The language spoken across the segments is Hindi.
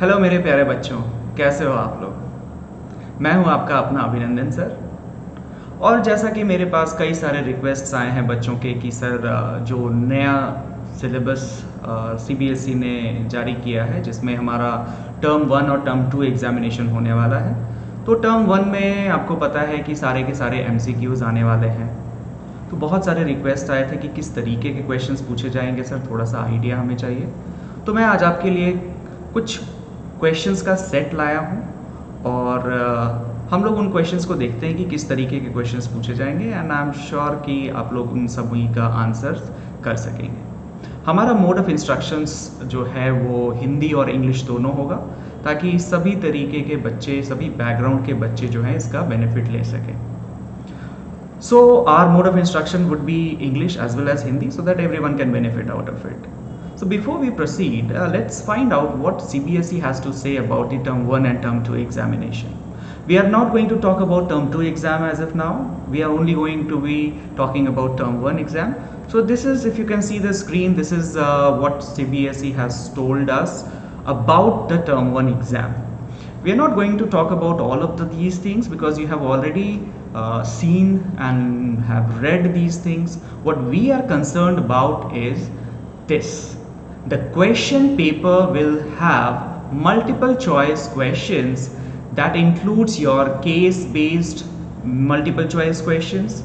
हेलो मेरे प्यारे बच्चों, कैसे हो आप लोग। मैं हूं आपका अपना अभिनंदन सर। और जैसा कि मेरे पास कई सारे रिक्वेस्ट्स आए हैं बच्चों के कि सर जो नया सिलेबस सीबीएसई ने जारी किया है जिसमें हमारा टर्म 1 और टर्म 2 एग्जामिनेशन होने वाला है। तो टर्म 1 में आपको पता है कि सारे के सारे एमसीक्यूज आने वाले हैं। तो बहुत सारे रिक्वेस्ट आए थे कि किस तरीके के क्वेश्चंस पूछे जाएंगे सर, थोड़ा सा आइडिया हमें चाहिए। तो मैं आज आपके लिए कुछ क्वेश्चंस का सेट लाया हूँ और हम लोग उन क्वेश्चंस को देखते हैं कि किस तरीके के क्वेश्चंस पूछे जाएंगे एंड आई एम श्योर कि आप लोग उन सभी का आंसर कर सकेंगे। हमारा मोड ऑफ इंस्ट्रक्शंस जो है वो हिंदी और इंग्लिश दोनों होगा ताकि सभी तरीके के बच्चे, सभी बैकग्राउंड के बच्चे जो हैं इसका बेनिफिट ले सकें। So our mode of instruction would be English as well as Hindi so that everyone can benefit out of it. So before we proceed, let's find out what CBSE has to say about the term 1 and term 2 examination. We are not going to talk about term 2 exam as of now. We are only going to be talking about term 1 exam. So this is, if you can see the screen, this is what CBSE has told us about the term 1 exam. We are not going to talk about all of these things because you have already seen and have read these things. What we are concerned about is this. The question paper will have multiple choice questions that includes your case based multiple choice questions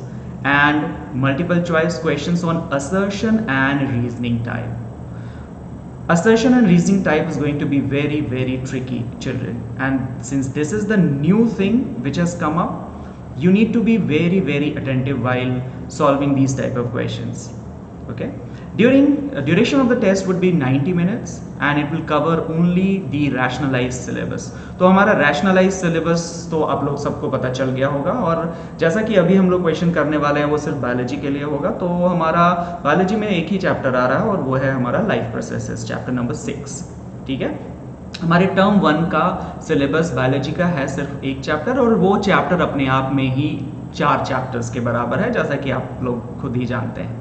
and multiple choice questions on assertion and reasoning type. Assertion and reasoning type is going to be very, very tricky, children. And since this is the new thing which has come up, you need to be very, very attentive while solving these type of questions. Okay? Duration of the test would be 90 minutes and it will cover only the rationalized syllabus. तो हमारा rationalized syllabus तो आप लोग सबको पता चल गया होगा और जैसा कि अभी हम लोग क्वेश्चन करने वाले हैं वो सिर्फ बायोलॉजी के लिए होगा। तो हमारा बायोलॉजी में एक ही चैप्टर आ रहा है और वो है हमारा लाइफ प्रोसेसेस, चैप्टर नंबर 6। ठीक है, हमारे टर्म 1 का सिलेबस बायोलॉजी का है सिर्फ एक चैप्टर और वो चैप्टर अपने आप में ही 4 चैप्टर्स के बराबर है, जैसा कि आप लोग खुद ही जानते हैं।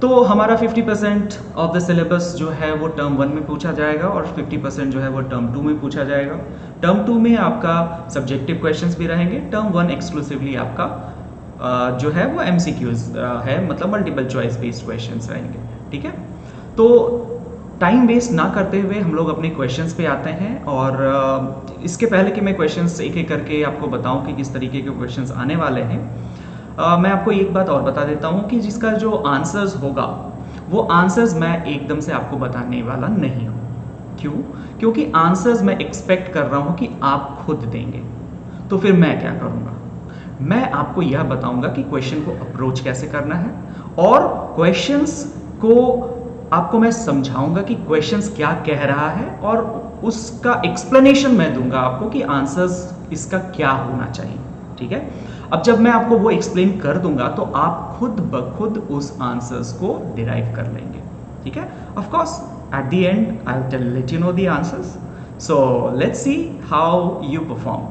तो हमारा 50% ऑफ द सिलेबस जो है वो टर्म 1 में पूछा जाएगा और 50% जो है वो टर्म 2 में पूछा जाएगा। टर्म 2 में आपका सब्जेक्टिव क्वेश्चंस भी रहेंगे, टर्म 1 एक्सक्लूसिवली आपका जो है वो एमसीक्यूज है, मतलब मल्टीपल चॉइस बेस्ड क्वेश्चंस रहेंगे। ठीक है, तो टाइम वेस्ट ना करते हुए हम लोग अपने क्वेश्चंस पे आते हैं और इसके पहले कि मैं क्वेश्चंस एक एक करके आपको बताऊं कि किस तरीके के क्वेश्चंस आने वाले हैं, मैं आपको एक बात और बता देता हूं कि जिसका जो आंसर्स होगा वो आंसर्स मैं एकदम से आपको बताने वाला नहीं हूं। क्यों? क्योंकि आंसर्स मैं एक्सपेक्ट कर रहा हूं कि आप खुद देंगे। तो फिर मैं क्या करूंगा, मैं आपको यह बताऊंगा कि क्वेश्चन को अप्रोच कैसे करना है और क्वेश्चंस को आपको मैं समझाऊंगा कि क्वेश्चंस क्या कह रहा है और उसका एक्सप्लेनेशन मैं दूंगा आपको कि आंसर्स इसका क्या होना चाहिए। ठीक है, अब जब मैं आपको वो एक्सप्लेन कर दूंगा तो आप खुद ब खुद उस आंसर्स को डिराइव कर लेंगे। ठीक है, of course at the end I will let you know the answers. So let's see how you perform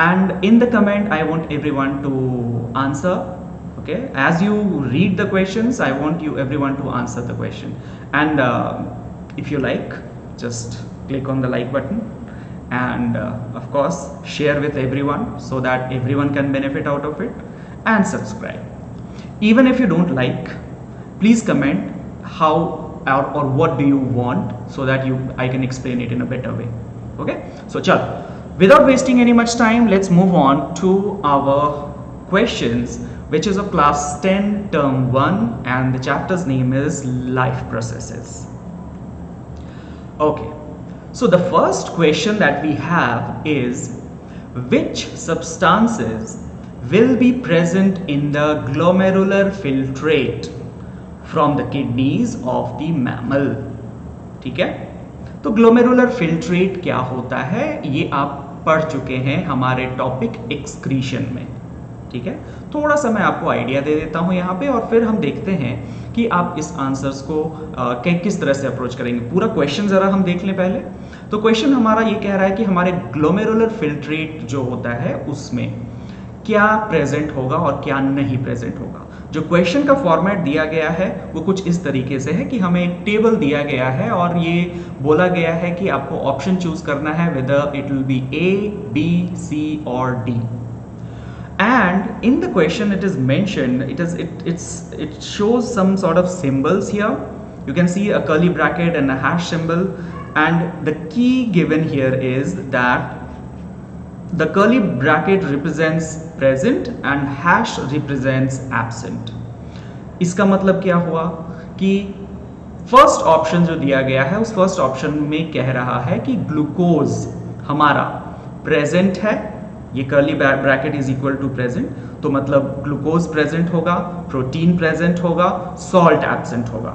and in the comment I want everyone to answer. Okay, as you read the questions, I want you everyone to answer the question, and if you like, just click on the like button and of course share with everyone so that everyone can benefit out of it, and subscribe. Even if you don't like, please comment how or what do you want so that I can explain it in a better way. Okay, so chal, without wasting any much time, let's move on to our questions, which is of class 10 term 1 and the chapter's name is life processes. Okay, so the first question that we have is, which substances will be present in the glomerular filtrate from the kidneys of the mammal? ठीक है, तो ग्लोमेरुलर फिल्ट्रेट क्या होता है ये आप पढ़ चुके हैं हमारे टॉपिक एक्सक्रीशन में। ठीक है, थोड़ा सा मैं आपको आइडिया दे देता हूं यहाँ पे और फिर हम देखते हैं कि आप इस आंसर्स को किस तरह से अप्रोच करेंगे। पूरा क्वेश्चन जरा हम देख लें पहले। तो क्वेश्चन हमारा ये कह रहा है कि हमारे ग्लोमेरुलर फिल्ट्रेट जो होता है उसमें क्या प्रेजेंट होगा और क्या नहीं प्रेजेंट होगा। जो क्वेश्चन का फॉर्मेट दिया गया है वो कुछ इस तरीके से है कि हमें एक टेबल दिया गया है और ये बोला गया है कि आपको ऑप्शन चूज करना है whether it will be A, B, C और D. And in the question it is mentioned, it shows some sort of symbols here. You can see a curly bracket and a hash symbol, and the key given here is that the curly bracket represents present and hash represents absent. इसका मतलब क्या हुआ कि फर्स्ट ऑप्शन जो दिया गया है उस फर्स्ट ऑप्शन में कह रहा है कि ग्लूकोज हमारा प्रेजेंट है, ये curly bracket is equal to present, तो मतलब ग्लूकोज प्रेजेंट होगा, प्रोटीन प्रेजेंट होगा, सॉल्ट एब्सेंट होगा.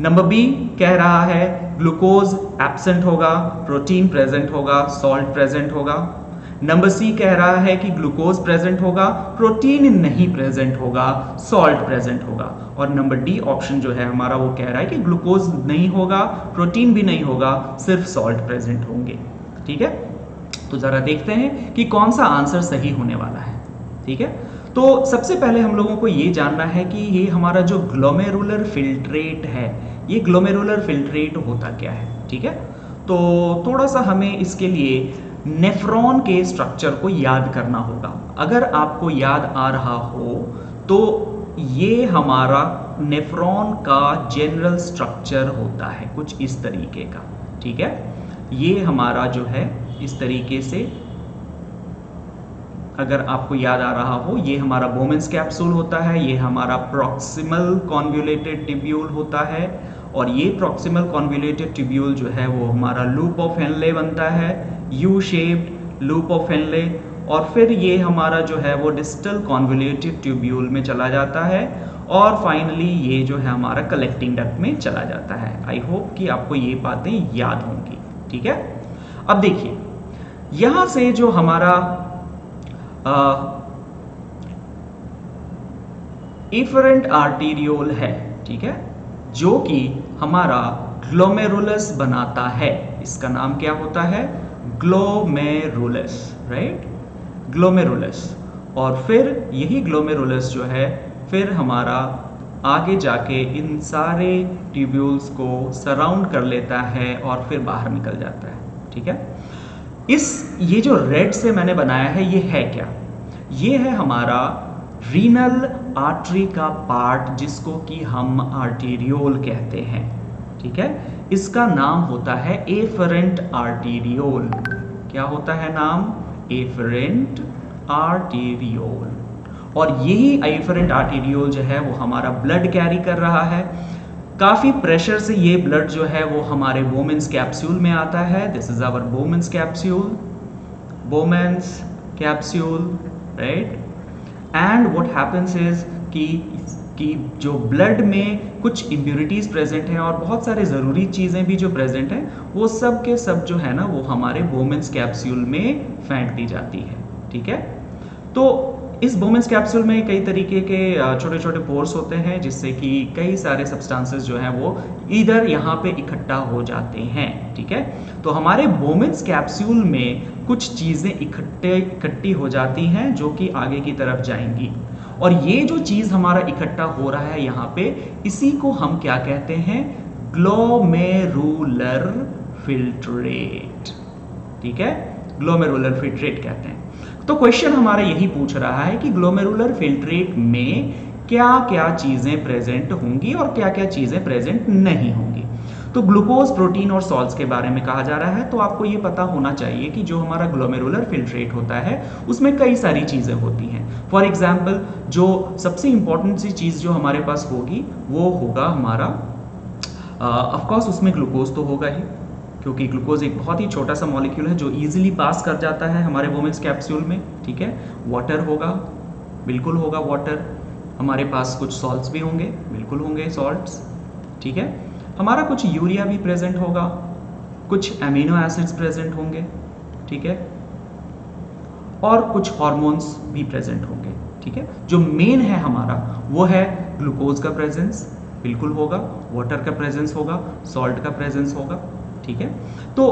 नंबर बी कह रहा है ग्लूकोज एब्सेंट होगा, प्रोटीन प्रेजेंट होगा, सॉल्ट प्रेजेंट होगा. नंबर सी कह रहा है कि ग्लूकोज प्रेजेंट होगा, प्रोटीन नहीं प्रेजेंट होगा, सॉल्ट प्रेजेंट होगा. और नंबर डी ऑप्शन जो है हमारा वो कह रहा है कि ग्लूकोज नहीं होगा, प्रोटीन भी नहीं होगा, सिर्फ सॉल्ट प्रेजेंट होंगे. ठीक है, तो जरा देखते हैं कि कौन सा आंसर सही होने वाला है. ठीक है, तो सबसे पहले हम लोगों को ये जानना है कि ये हमारा जो ग्लोमेरुलर फिल्ट्रेट है, ये ग्लोमेरुलर फिल्ट्रेट होता क्या है. ठीक है, तो थोड़ा सा हमें इसके लिए नेफ्रॉन के स्ट्रक्चर को याद करना होगा. अगर आपको याद आ रहा हो तो ये हमारा नेफ्रॉन का जनरल स्ट्रक्चर होता है कुछ इस तरीके का. ठीक है, ये हमारा जो है इस तरीके से, अगर आपको याद आ रहा हो, ये हमारा बोमेंस कैप्सूल होता है, ये हमारा प्रॉक्सिमल कॉन्वोल्यूटेड ट्यूब्यूल होता है, और ये प्रॉक्सिमल कॉन्वोल्यूटेड ट्यूब्यूल जो है वो हमारा लूप ऑफ हेनले बनता है, U shaped loop of Henle, और फिर ये हमारा जो है वो डिस्टल कॉन्वोल्यूटेड ट्यूब्यूल में चला जाता है, और फाइनली ये जो है हमारा कलेक्टिंग डक्ट में चला जाता है. आई होप कि आपको ये बातें याद होंगी. ठीक है, अब देखिए यहां से जो हमारा एफरेंट आर्टीरियोल है, ठीक है, जो कि हमारा ग्लोमेरुलस बनाता है, इसका नाम क्या होता है, ग्लोमेरुलस, राइट, ग्लोमेरुलस. और फिर यही ग्लोमेरुलस जो है फिर हमारा आगे जाके इन सारे ट्यूब्यूल्स को सराउंड कर लेता है और फिर बाहर निकल जाता है. ठीक है, ये जो रेड से मैंने बनाया है ये है क्या, ये है हमारा रीनल आर्टरी का पार्ट जिसको कि हम आर्टीरियोल कहते हैं. ठीक है, इसका नाम होता है एफरेंट आर्टीरियोल. क्या होता है नाम, एफरेंट आर्टीरियोल. और यही एफरेंट आर्टीरियोल जो है वो हमारा ब्लड कैरी कर रहा है. काफी प्रेशर से ये ब्लड जो है वो हमारे बोमेंस कैप्सूल में आता है. This is our Bowman's capsule, Bowman's capsule, right. And what happens is कि जो ब्लड में कुछ इम्प्योरिटीज प्रेजेंट हैं और बहुत सारे ज़रूरी चीज़ें भी जो प्रेजेंट हैं वो सब के सब जो है ना वो हमारे बोमेंस कैप्सूल में फेंक दी जाती है. ठीक है, तो इस बोमेंस कैप्सूल में कई तरीके के छोटे छोटे पोर्स होते हैं जिससे कि कई सारे सब्सटेंसेस जो हैं वो इधर यहाँ पे इकट्ठा हो जाते हैं. ठीक है, तो हमारे बोमेंस कैप्सूल में कुछ चीज़ें इकट्ठी हो जाती हैं जो कि आगे की तरफ जाएंगी, और ये जो चीज़ हमारा इकट्ठा हो रहा है यहाँ पे, इसी को हम क्या कहते हैं, ग्लोमेरुलर फिल्ट्रेट. ठीक है, ग्लोमेरुलर फिल्ट्रेट कहते हैं. तो क्वेश्चन हमारा यही पूछ रहा है कि ग्लोमेरुलर फिल्ट्रेट में क्या क्या चीजें प्रेजेंट होंगी और क्या क्या चीजें प्रेजेंट नहीं होंगी. तो ग्लूकोज, प्रोटीन और सॉल्ट्स के बारे में कहा जा रहा है, तो आपको ये पता होना चाहिए कि जो हमारा ग्लोमेरुलर फिल्ट्रेट होता है उसमें कई सारी चीजें होती हैं. फॉर एग्जाम्पल जो सबसे इंपॉर्टेंट सी चीज जो हमारे पास होगी वो होगा हमारा, ऑफकोर्स उसमें ग्लूकोज तो होगा ही, क्योंकि ग्लूकोज एक बहुत ही छोटा सा मॉलिक्यूल है जो इजीली पास कर जाता है हमारे बोमेंस कैप्सूल में. ठीक है, वाटर होगा, बिल्कुल होगा वाटर. हमारे पास कुछ सॉल्ट्स भी होंगे, बिल्कुल होंगे सॉल्ट्स. ठीक है, हमारा कुछ यूरिया भी प्रेजेंट होगा, कुछ एमिनो एसिड्स प्रेजेंट होंगे. ठीक है, और कुछ हार्मोन्स भी प्रेजेंट होंगे. ठीक है, जो मेन है हमारा वो है ग्लूकोज का प्रेजेंस, बिल्कुल होगा, वाटर का प्रेजेंस होगा, सॉल्ट का प्रेजेंस होगा. ठीक है, तो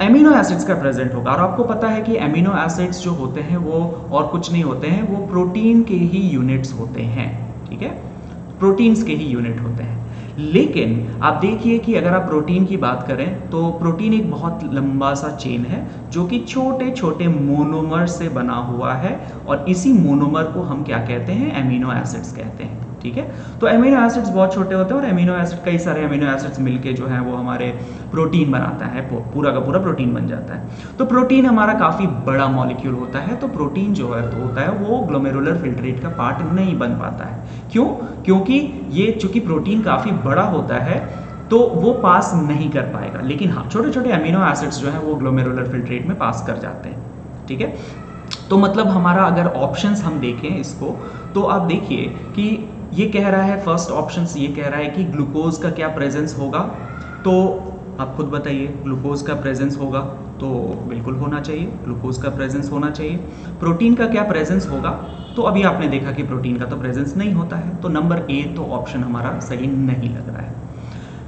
एमिनो एसिड्स का प्रेजेंट होगा, और आपको पता है कि एमिनो एसिड्स जो होते हैं वो और कुछ नहीं होते हैं, वो प्रोटीन के ही यूनिट्स होते हैं. ठीक है, प्रोटीन्स के ही यूनिट होते हैं। लेकिन आप देखिए कि अगर आप प्रोटीन की बात करें तो प्रोटीन एक बहुत लंबा सा चेन है जो कि छोटे छोटे मोनोमर से बना हुआ है, और इसी मोनोमर को हम क्या कहते हैं, एमिनो एसिड्स कहते हैं। ठीक है, तो एमिनो एसिड्स बहुत छोटे होते हैं और एमिनो एसिड, कई सारे एमिनो एसिड्स मिलके जो है वो हमारे प्रोटीन बनाता है, पूरा का पूरा प्रोटीन बन जाता है। तो प्रोटीन हमारा काफ़ी बड़ा मॉलिक्यूल होता है, तो प्रोटीन जो है तो होता है वो ग्लोमेरुलर फिल्ट्रेट का पार्ट नहीं बन पाता है। क्यों? क्योंकि ये चूंकि प्रोटीन काफ़ी बड़ा होता है तो वो पास नहीं कर पाएगा, लेकिन हाँ छोटे छोटे अमीनो एसिड्स जो है वो ग्लोमेरुलर फिल्ट्रेट में पास कर जाते हैं। ठीक है, तो मतलब हमारा अगर ऑप्शंस हम देखें इसको तो आप देखिए कि ये कह रहा है, फर्स्ट ऑप्शन ये कह रहा है कि ग्लूकोज का क्या प्रेजेंस होगा, तो आप खुद बताइए, ग्लूकोज का प्रेजेंस होगा तो बिल्कुल होना चाहिए, ग्लूकोज का प्रेजेंस होना चाहिए। प्रोटीन का क्या प्रेजेंस होगा, तो अभी आपने देखा कि प्रोटीन का तो प्रेजेंस नहीं होता है, तो नंबर ए तो ऑप्शन हमारा सही नहीं लग रहा है।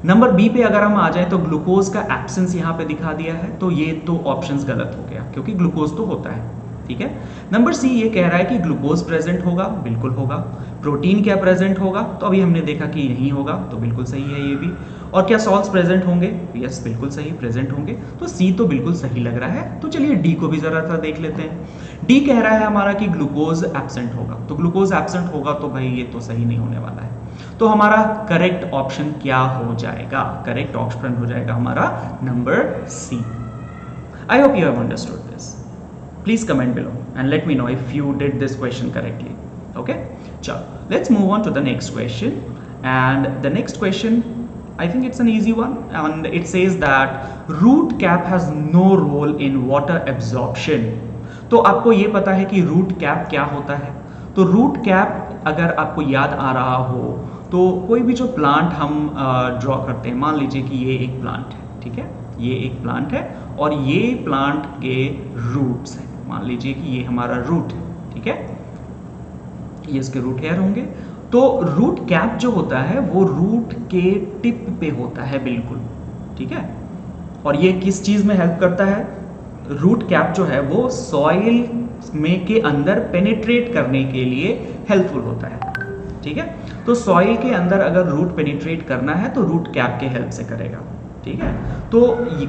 नंबर बी पे अगर हम आ जाए तो ग्लूकोज का एब्सेंस यहाँ पे दिखा दिया है, तो ये तो ऑप्शंस गलत हो गया क्योंकि ग्लूकोज तो होता है। ठीक है, नंबर सी ये कह रहा है कि ग्लूकोज प्रेजेंट होगा, बिल्कुल होगा। प्रोटीन क्या प्रेजेंट होगा, तो अभी हमने देखा कि नहीं होगा, तो बिल्कुल सही है ये भी। और क्या सॉल्ट्स प्रेजेंट होंगे, यस बिल्कुल सही, प्रेजेंट होंगे, तो सी तो बिल्कुल सही लग रहा है। तो चलिए डी को भी जरा सा देख लेते हैं। डी कह रहा है हमारा कि ग्लूकोज एब्सेंट होगा, तो ग्लूकोज एब्सेंट होगा तो भाई ये तो सही नहीं होने वाला है। तो हमारा करेक्ट ऑप्शन क्या हो जाएगा, करेक्ट ऑप्शन हो जाएगा हमारा number C. I hope you have understood this. Please comment below and let me know if you did this question correctly. Okay, chalo, let's move on to the next question. And the next question, I think it's an easy one, and it says that root cap has no role in water absorption. तो आपको ये पता है कि रूट कैप क्या होता है, तो रूट कैप अगर आपको याद आ रहा हो तो कोई भी जो प्लांट हम ड्रॉ करते हैं, मान लीजिए कि ये एक प्लांट है, ठीक है, ये एक प्लांट है और ये प्लांट के रूट्स हैं, मान लीजिए कि ये हमारा रूट है, ठीक है, ये इसके रूट हेयर होंगे। तो रूट कैप जो होता है वो रूट के टिप पे होता है, बिल्कुल ठीक है, और ये किस चीज में हेल्प करता है, रूट कैप जो है वो सॉइल में के अंदर पेनिट्रेट करने के लिए हेल्पफुल होता है। ठीक है, तो सॉइल के अंदर अगर रूट पेनिट्रेट करना है तो रूट कैप के हेल्प से करेगा। ठीक है, तो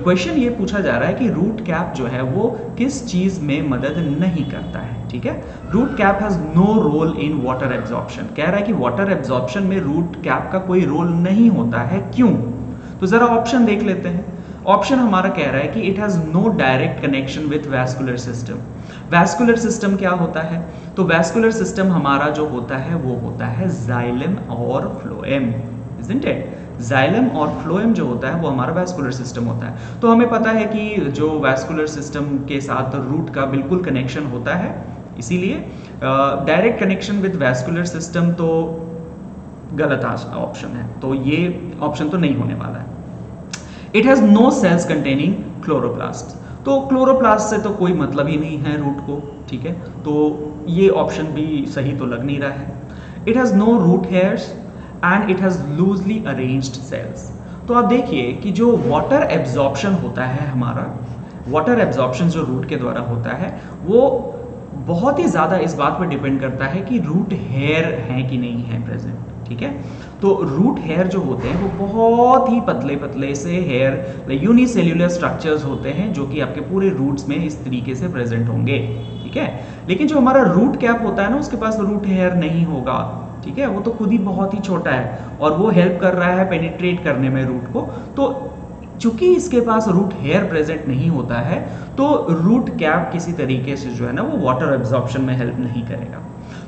क्वेश्चन ये पूछा जा रहा है कि रूट कैप जो है वो किस चीज में मदद नहीं करता है। ठीक है, root cap has no role in water absorption, कह रहा है कि वाटर एब्जॉर्प्शन में रूट कैप का कोई रोल नहीं होता है। क्यों? तो जरा ऑप्शन देख लेते हैं। ऑप्शन हमारा कह रहा है कि it has no direct connection with vascular system. Vascular system क्या होता है, तो वैस्कुलर सिस्टम हमारा जो होता है वो होता है जाइलम और फ्लोएम, इजंट इट? जाइलम और फ्लोएम जो होता है वो हमारा वैस्कुलर सिस्टम होता है। तो हमें पता है कि जो वैस्कुलर सिस्टम के साथ रूट का बिल्कुल कनेक्शन होता है, इसीलिए direct connection with vascular system तो गलत ऑप्शन है, तो ये ऑप्शन तो नहीं होने वाला है। It has no cells containing chloroplast, तो क्लोरोप्लास्ट से तो कोई मतलब ही नहीं है रूट को। ठीक है, तो ये ऑप्शन भी सही तो लग नहीं रहा है। It has no root hairs and it has loosely arranged cells. तो आप देखिए कि जो वाटर एब्जॉर्प्शन होता है हमारा, वाटर एब्जॉर्प्शन जो रूट के द्वारा होता है वो बहुत ही ज़्यादा इस बात पर डिपेंड करता है कि रूट हेयर हैं कि नहीं है प्रेजेंट। ठीक है, तो रूट हेयर जो होते हैं वो बहुत ही पतले पतले से हेयर यूनिसेल्युलर स्ट्रक्चर्स होते हैं जो कि आपके पूरे रूट्स में इस तरीके से प्रेजेंट होंगे। ठीक है, लेकिन जो हमारा रूट कैप होता है ना उसके पास रूट हेयर नहीं होगा। ठीक है, वो तो खुद ही बहुत ही छोटा है और वो हेल्प कर रहा है पेनिट्रेट करने में रूट को। तो चूंकि इसके पास रूट हेयर प्रेजेंट नहीं होता है तो रूट कैप किसी तरीके से जो है ना वो वाटर एब्जॉर्प्शन में हेल्प नहीं करेगा।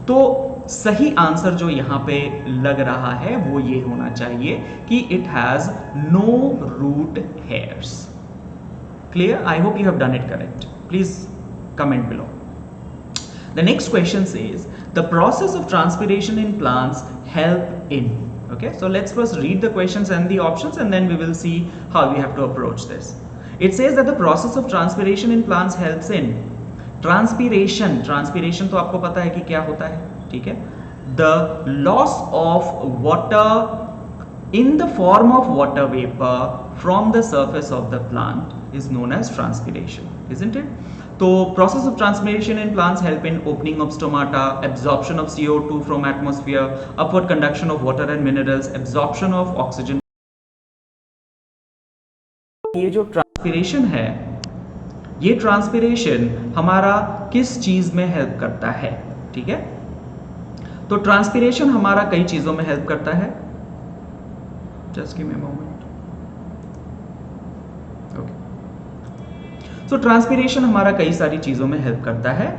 तो सही आंसर जो यहाँ पे लग रहा है वो ये होना चाहिए कि it has no root hairs. Clear? I hope you have done it correct. Please comment below. The next question says the process of transpiration in plants help in. Okay, so let's first read the questions and the options and then we will see how we have to approach this. It says that the process of transpiration in plants helps in transpiration तो आपको पता है कि क्या होता है। ठीक है, the loss of water in the form of water vapor from the surface of the plant is known as transpiration, isn't it? तो process of transpiration in plants help in opening of stomata, absorption of CO2 from atmosphere, upward conduction of water and minerals, absorption of oxygen. ये जो ट्रांसपिरेशन है, ये ट्रांसपिरेशन हमारा किस चीज में हेल्प करता है? ठीक है, तो ट्रांसपिरेशन हमारा कई चीजों में हेल्प करता है। Just give me a moment. Okay, so transpiration हमारा कई सारी चीजों में हेल्प करता है।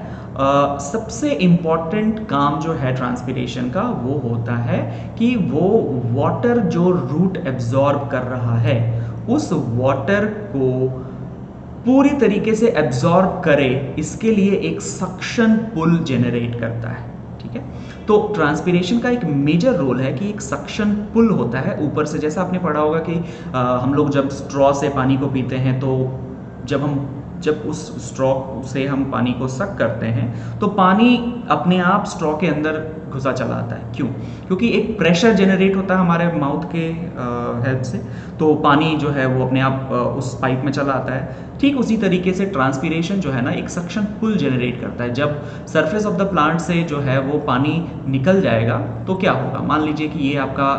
सबसे इंपॉर्टेंट काम जो है ट्रांसपिरेशन का वो होता है कि वो वाटर जो रूट एब्जॉर्ब कर रहा है उस वाटर को पूरी तरीके से एब्जॉर्ब करे, इसके लिए एक सक्शन पुल जेनरेट करता है। ठीक है, तो ट्रांसपिरेशन का एक मेजर रोल है कि एक सक्शन पुल होता है ऊपर से। जैसा आपने पढ़ा होगा कि हम लोग जब स्ट्रॉ से पानी को पीते हैं तो जब उस स्ट्रॉ से हम पानी को सक करते हैं तो पानी अपने आप स्ट्रॉ के अंदर घुसा चला आता है। क्यों? क्योंकि एक प्रेशर जनरेट होता है हमारे माउथ के हेल्प से, तो पानी जो है वो अपने आप उस पाइप में चला आता है। ठीक उसी तरीके से ट्रांसपिरेशन जो है ना एक सक्शन पुल जनरेट करता है। जब सरफेस ऑफ द प्लांट से जो है वो पानी निकल जाएगा तो क्या होगा? मान लीजिए कि ये आपका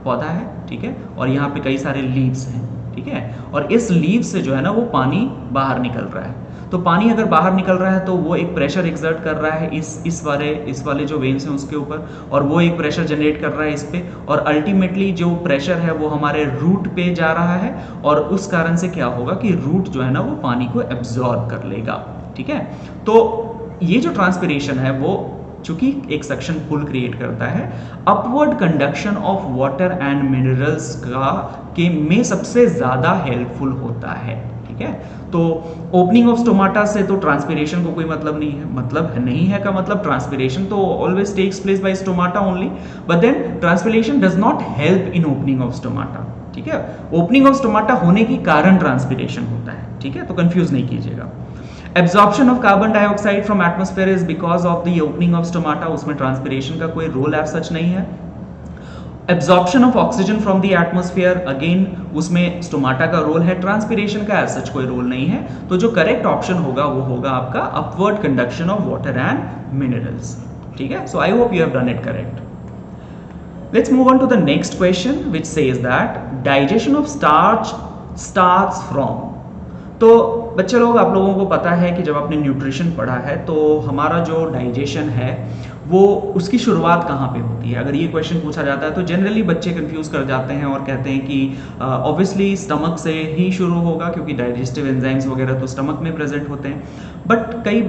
पौधा है, ठीक है, और यहाँ पे कई सारे लीव्स हैं, ठीक है, और इस लीव से जो है ना वो पानी बाहर निकल रहा है। तो पानी अगर बाहर निकल रहा है तो वो एक प्रेशर एक्सर्ट कर रहा है इस वाले जो वेन्स हैं उसके ऊपर, और वो एक प्रेशर जनरेट कर रहा है इस पे, और अल्टीमेटली जो प्रेशर है वो हमारे रूट पे जा रहा है, और उस कारण से क्या होगा कि रूट जो है ना वो पानी को एब्जॉर्ब कर लेगा। ठीक है, तो ये जो ट्रांसपिरेशन है वो चूंकि एक सक्शन पुल क्रिएट करता है, upward conduction of water and minerals के में सबसे ज्यादा हेल्पफुल होता है। ठीक है, तो ओपनिंग ऑफ स्टोमाटा से तो ट्रांसपिरेशन को कोई मतलब नहीं है। मतलब नहीं है का मतलब ट्रांसपिरेशन तो always takes place by stomata only, but then transpiration does not help in opening of stomata. ठीक है, ओपनिंग ऑफ स्टोमाटा होने के कारण ट्रांसपिरेशन होता है। ठीक है, तो कंफ्यूज नहीं कीजिएगा। Absorption of carbon dioxide from atmosphere is because of the opening of stomata, उसमें ट्रांसपिरेशन का कोई रोल एज सच नहीं है। Absorption of oxygen from the atmosphere, again उसमें स्टोमाटा का रोल है, ट्रांसपिरेशन का एज सच कोई रोल नहीं है। तो जो करेक्ट ऑप्शन होगा वो होगा आपका upward conduction of water and minerals. ठीक है, so I hope you have done it correct. Let's move on to the next question which says that digestion of starch starts from. तो बच्चे लोग, आप लोगों को पता है कि जब आपने न्यूट्रिशन पढ़ा है तो हमारा जो डाइजेशन है वो उसकी शुरुआत कहाँ पे होती है? अगर ये क्वेश्चन पूछा जाता है तो जनरली बच्चे कंफ्यूज कर जाते हैं और कहते हैं कि ऑब्वियसली स्टमक से ही शुरू होगा, क्योंकि डाइजेस्टिव एंजाइम्स वगैरह तो स्टमक में प्रेजेंट होते हैं। बट कई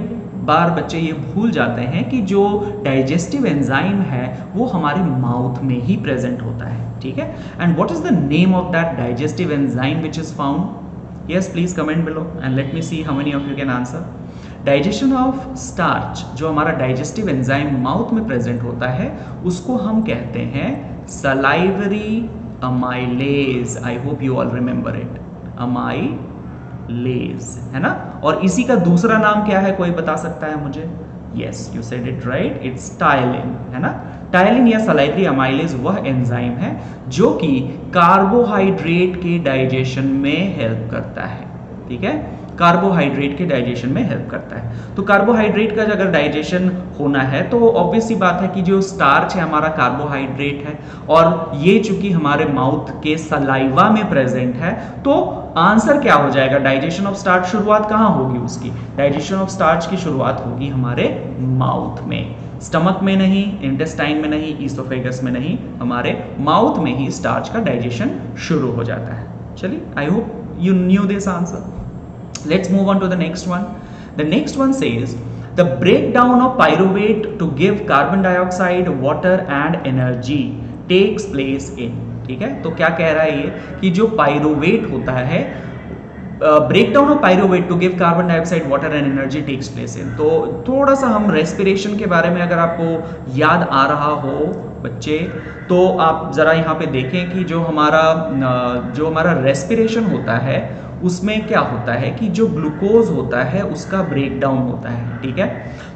बार बच्चे ये भूल जाते हैं कि जो डाइजेस्टिव एंजाइम है वो हमारे माउथ में ही प्रेजेंट होता है। ठीक है, and what is the name of that digestive enzyme which is found? Yes, please comment below and let me see how many of you can answer. Digestion of starch, जो हमारा डाइजेस्टिव एंजाइम माउथ में प्रेजेंट होता है उसको हम कहते हैं salivary amylase. I hope you all remember it, amylase, है ना। और इसी का दूसरा नाम क्या है, कोई बता सकता है मुझे? Yes, you said it right, it's ptyalin, है ना। टायलिन या सलाइवरी अमाइलेज वह एंजाइम है जो कि कार्बोहाइड्रेट के डाइजेशन में हेल्प करता है। ठीक है, कार्बोहाइड्रेट के डाइजेशन में हेल्प करता है। तो कार्बोहाइड्रेट का अगर डाइजेशन होना है तो ऑब्वियस सी बात है कि जो स्टार्च है हमारा कार्बोहाइड्रेट है, और ये चूंकि हमारे माउथ के सलाइवा में प्रेजेंट है तो आंसर क्या हो जाएगा? डाइजेशन ऑफ स्टार्च शुरुआत कहाँ होगी उसकी? डाइजेशन ऑफ स्टार्च की शुरुआत होगी हमारे माउथ में, स्टमक में नहीं, इंटेस्टाइन में नहीं, ईसोफेगस में नहीं, हमारे माउथ में ही स्टार्च का डाइजेशन शुरू हो जाता है। चलिए, आई hope you new this answer. Let's move on to the next one. The next one says the breakdown of pyruvate to give carbon dioxide, water and energy takes place in. ठीक है, तो क्या कह रहा है ये कि जो पायरुवेट होता है, breakdown of pyruvate to give carbon dioxide, water and energy takes place in. तो थोड़ा सा हम रेस्पिरेशन के बारे में अगर आपको याद आ रहा हो बच्चे, तो आप ज़रा यहाँ पे देखें कि जो हमारा रेस्पिरेशन होता है उसमें क्या होता है कि जो ग्लूकोज होता है उसका ब्रेक डाउन होता है, ठीक है।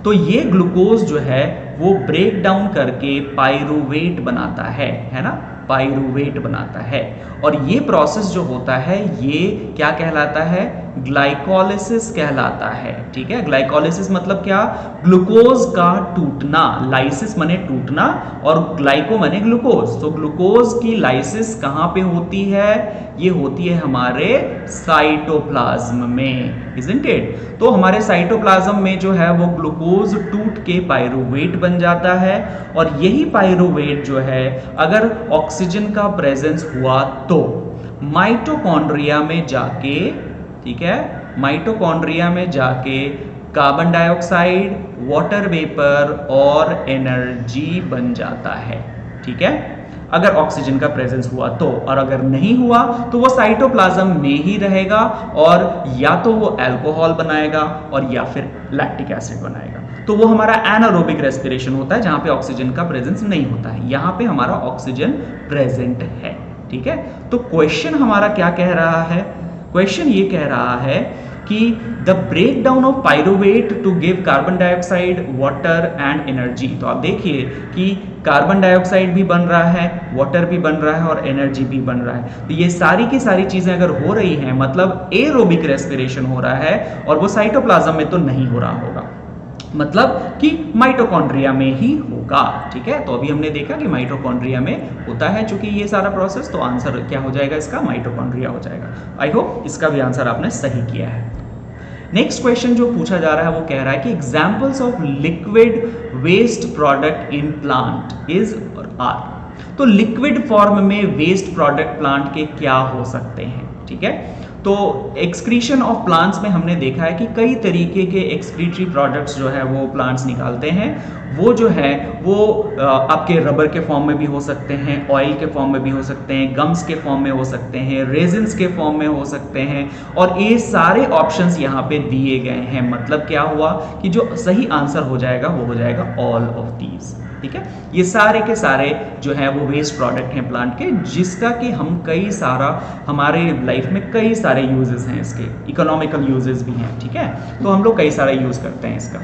तो ये ग्लूकोज जो है वो ब्रेक डाउन करके पाइरूवेट बनाता है ना, पाइरूवेट बनाता है। और ये प्रोसेस जो होता है ये क्या कहलाता है, ग्लाइकोलिसिस कहलाता है, ठीक है। ग्लाइकोलिसिस मतलब क्या, ग्लूकोज का टूटना, लाइसिस माने टूटना और ग्लाइको माने ग्लूकोज। तो ग्लूकोज की लाइसिस कहां पे होती है, ये होती है हमारे साइटोप्लाज्म में, isn't it? तो हमारे साइटोप्लाज्म में जो है वो ग्लूकोज टूट के पाइरूवेट बन जाता है और यही पाइरूवेट जो है अगर ऑक्सीजन का प्रेजेंस हुआ तो माइटोकॉन्ड्रिया में जाके, ठीक है, माइटोकॉन्ड्रिया में जाके कार्बन डाइऑक्साइड, वाटर वेपर और एनर्जी बन जाता है, ठीक है, अगर ऑक्सीजन का प्रेजेंस हुआ तो। और अगर नहीं हुआ तो वो साइटोप्लाज्म में ही रहेगा और या तो वो अल्कोहल बनाएगा और या फिर लैक्टिक एसिड बनाएगा। तो वो हमारा एनारोबिक रेस्पिरेशन होता है जहां पे ऑक्सीजन का प्रेजेंस नहीं होता है, यहां पे हमारा ऑक्सीजन प्रेजेंट है, ठीक है। तो क्वेश्चन हमारा क्या कह रहा है, क्वेश्चन ये कह रहा है कि the break down of pyruvate to give carbon dioxide, water and energy. तो आप देखिए कि कार्बन डाइऑक्साइड भी बन रहा है, वाटर भी बन रहा है और एनर्जी भी बन रहा है। तो ये सारी की सारी चीजें अगर हो रही हैं मतलब एरोबिक रेस्पिरेशन हो रहा है और वो साइटोप्लाज्म में तो नहीं हो रहा होगा, मतलब कि माइटोकॉन्ड्रिया में ही होगा, ठीक है। तो अभी हमने देखा कि माइटोकॉन्ड्रिया में होता है चूंकि ये सारा प्रोसेस, तो आंसर क्या हो जाएगा इसका, माइटोकॉन्ड्रिया हो जाएगा। आई होप इसका भी आंसर आपने सही किया है। नेक्स्ट क्वेश्चन जो पूछा जा रहा है वो कह रहा है कि examples of liquid waste product in plant is और आर। तो लिक्विड फॉर्म में वेस्ट प्रोडक्ट प्लांट के क्या हो सकते हैं, ठीक है। तो एक्सक्रीशन ऑफ प्लांट्स में हमने देखा है कि कई तरीके के एक्सक्रीटरी प्रोडक्ट्स जो है वो प्लांट्स निकालते हैं। वो जो है वो आपके रबर के फॉर्म में भी हो सकते हैं, ऑयल के फॉर्म में भी हो सकते हैं, गम्स के फॉर्म में हो सकते हैं, रेजिन्स के फॉर्म में हो सकते हैं और ये सारे ऑप्शंस यहाँ पे दिए गए हैं। मतलब क्या हुआ कि जो सही आंसर हो जाएगा वो हो जाएगा ऑल ऑफ दीज, ठीक है। ये सारे के सारे जो है वो वेस्ट प्रोडक्ट हैं प्लांट के, जिसका कि हम कई सारा हमारे लाइफ में कई सारे यूजेस हैं इसके, इकोनॉमिकल यूजेस भी हैं, ठीक है। तो हम लोग कई सारे यूज करते हैं इसका।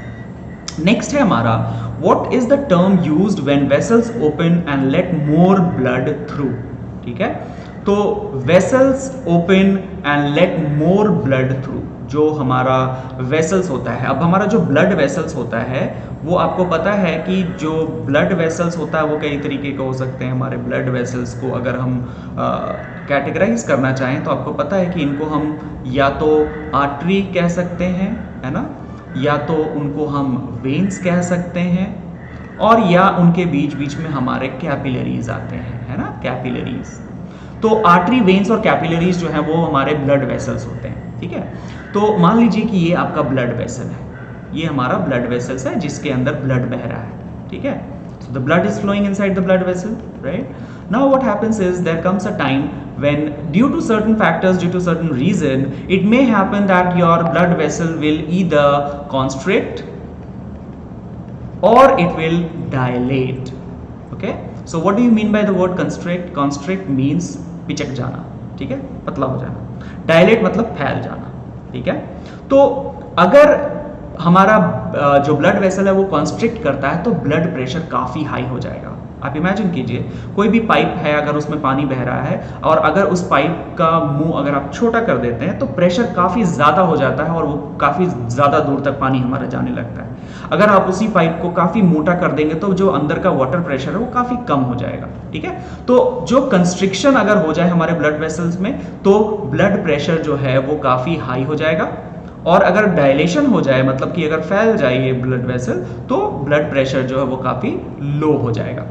नेक्स्ट है हमारा what is the term used when vessels open and let more blood through, ठीक है। तो vessels open and let more blood through, जो हमारा वेसल्स होता है, अब हमारा जो ब्लड वेसल्स होता है वो आपको पता है कि जो ब्लड वेसल्स होता है वो कई तरीके का हो सकते हैं। हमारे ब्लड वेसल्स को अगर हम कैटेगराइज करना चाहें तो आपको पता है कि इनको हम या तो आर्टरी कह सकते हैं, है ना, या तो उनको हम वेन्स कह सकते हैं और या उनके बीच बीच में हमारे कैपिलरीज आते हैं, है ना, कैपिलरीज। तो आर्टरी, वेन्स और कैपिलरीज जो है वो हमारे ब्लड वेसल्स होते हैं, ठीक है। तो मान लीजिए कि ये आपका ब्लड वेसल है, ये हमारा ब्लड वेसल्स है जिसके अंदर ब्लड बह रहा है, ठीक है। So the blood is flowing inside the blood vessel, right? Now what happens is there comes a time when due to certain factors, due to certain reason, it may happen that your blood vessel will either constrict or it will dilate. Okay? So what do you mean by the word constrict? Constrict means पिचक जाना, ठीक है, पतला हो जाना। Dilate मतलब फैल जाना, ठीक है। तो अगर हमारा जो ब्लड वेसल है वो कॉन्स्ट्रिक्ट करता है तो ब्लड प्रेशर काफ़ी हाई हो जाएगा। आप इमेजिन कीजिए कोई भी पाइप है, अगर उसमें पानी बह रहा है और अगर उस पाइप का मुंह अगर आप छोटा कर देते हैं तो प्रेशर काफ़ी ज़्यादा हो जाता है और वो काफ़ी ज़्यादा दूर तक पानी हमारा जाने लगता है। अगर आप उसी पाइप को काफ़ी मोटा कर देंगे तो जो अंदर का वाटर प्रेशर है वो काफ़ी कम हो जाएगा, ठीक है। तो जो कंस्ट्रिक्शन अगर हो जाए हमारे ब्लड वेसल्स में तो ब्लड प्रेशर जो है वो काफ़ी हाई हो जाएगा और अगर डायलेशन हो जाए मतलब कि अगर फैल जाए ये ब्लड वेसल तो ब्लड प्रेशर जो है वो काफ़ी लो हो जाएगा।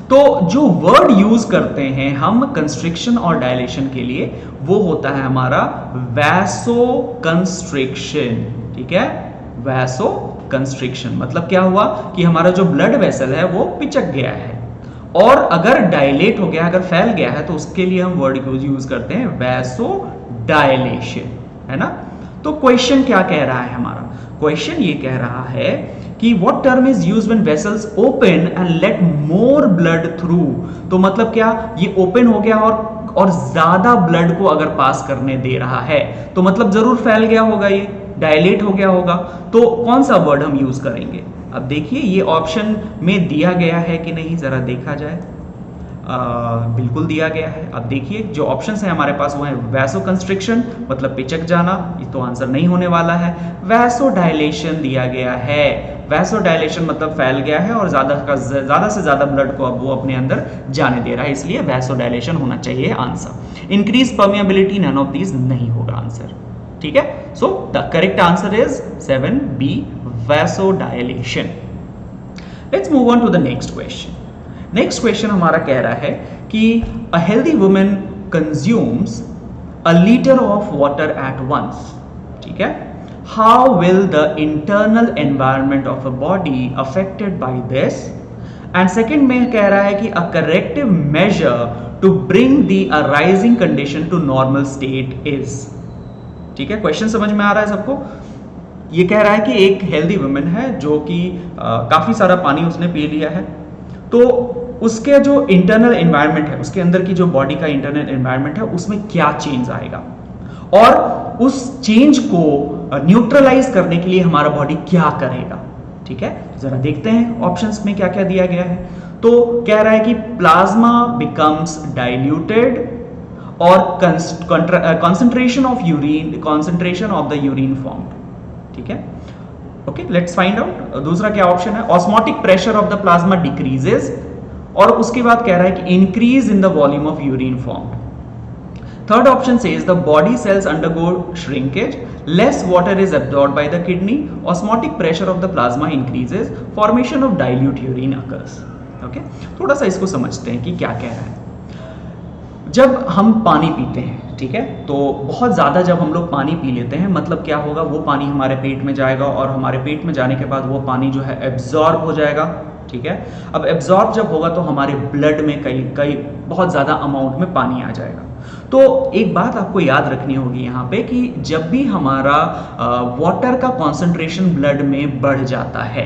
तो जो वर्ड यूज करते हैं हम कंस्ट्रिक्शन और डायलेशन के लिए वो होता है हमारा वैसो कंस्ट्रिक्शन, ठीक है। वैसो कंस्ट्रिक्शन मतलब क्या हुआ कि हमारा जो ब्लड वेसल है वो पिचक गया है और अगर डायलेट हो गया, अगर फैल गया है तो उसके लिए हम वर्ड यूज करते हैं वैसो डायलेशन, है ना। तो क्वेश्चन क्या कह रहा है हमारा, क्वेश्चन ये कह रहा है कि what term is used when vessels open and let more blood through. तो मतलब क्या, ये ओपन हो गया और ज्यादा ब्लड को अगर पास करने दे रहा है तो मतलब जरूर फैल गया होगा, ये डायलेट हो गया होगा। तो कौन सा वर्ड हम यूज करेंगे? अब देखिए ये ऑप्शन में दिया गया है कि नहीं, जरा देखा जाए। बिल्कुल दिया गया है। अब देखिए जो ऑप्शंस हैं हमारे पास वो है वैसो कंस्ट्रिक्शन मतलब पिचक जाना, ये तो आंसर नहीं होने वाला है। वैसो डायलेशन दिया गया है, वैसो डायलेशन मतलब फैल गया है और ज्यादा से ज्यादा ब्लड को अब वो अपने अंदर जाने दे रहा है, इसलिए वैसो डायलेशन होना चाहिए answer. Increase permeability, none of these नहीं होगा आंसर। ठीक है, so the correct answer is 7B, vasodilation. Let's move on to the next question. Next question हमारा कह रहा है कि a healthy woman consumes a litre of water at once. ठीक है, how will the internal environment of a body affected by this? And second में कह रहा है कि a corrective major to bring the arising condition to normal state is. ठीक है, क्वेश्चन समझ में आ रहा है सबको? ये कह रहा है कि एक हेल्दी वुमन है जो कि काफी सारा पानी उसने पी लिया है, तो उसके जो इंटरनल एनवायरनमेंट है, उसके अंदर की जो बॉडी का इंटरनल एनवायरनमेंट है उसमें क्या चेंज आएगा और उस चेंज को न्यूट्रलाइज करने के लिए हमारा बॉडी क्या करेगा। ठीक है, जरा देखते हैं ऑप्शंस में क्या क्या दिया गया है। तो कह रहा है कि प्लाज्मा बिकम्स डाइल्यूटेड और concentration of the urine formed. ठीक है, ओके, लेट्स फाइंड आउट। दूसरा क्या ऑप्शन है? Osmotic pressure of the plasma decreases, और उसके बाद कह रहा है कि increase in the volume of urine formed. Third option says the body cells undergo shrinkage, less water is absorbed by the kidney, osmotic pressure of the plasma increases, formation of dilute urine occurs. Okay, थोड़ा सा इसको समझते हैं कि क्या कह रहा है। जब हम पानी पीते हैं, ठीक है, तो बहुत ज़्यादा जब हम लोग पानी पी लेते हैं मतलब क्या होगा, वो पानी हमारे पेट में जाएगा और हमारे पेट में जाने के बाद वो पानी जो है एब्जॉर्ब हो जाएगा। ठीक है, अब एब्जॉर्ब जब होगा तो हमारे ब्लड में कई बहुत ज़्यादा अमाउंट में पानी आ जाएगा। तो एक बात आपको याद रखनी होगी यहाँ पे कि जब भी हमारा वाटर का कॉन्सेंट्रेशन ब्लड में बढ़ जाता है,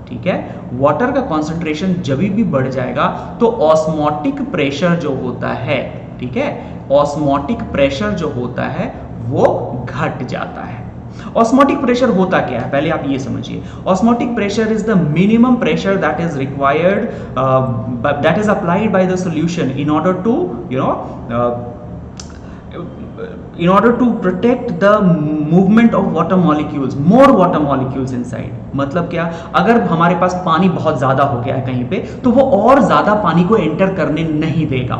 ठीक है, वाटर का कॉन्सेंट्रेशन जब भी बढ़ जाएगा तो ऑस्मोटिक प्रेशर जो होता है, ठीक है, ऑस्मोटिक प्रेशर जो होता है वो घट जाता है। ऑस्मोटिक प्रेशर होता क्या है पहले आप ये समझिए। Osmotic pressure is the minimum pressure that is required, that is applied by the solution in order to in order to protect the movement of water molecules, more water molecules inside। मतलब क्या, अगर हमारे पास पानी बहुत ज्यादा हो गया है कहीं पे तो वो और ज्यादा पानी को एंटर करने नहीं देगा।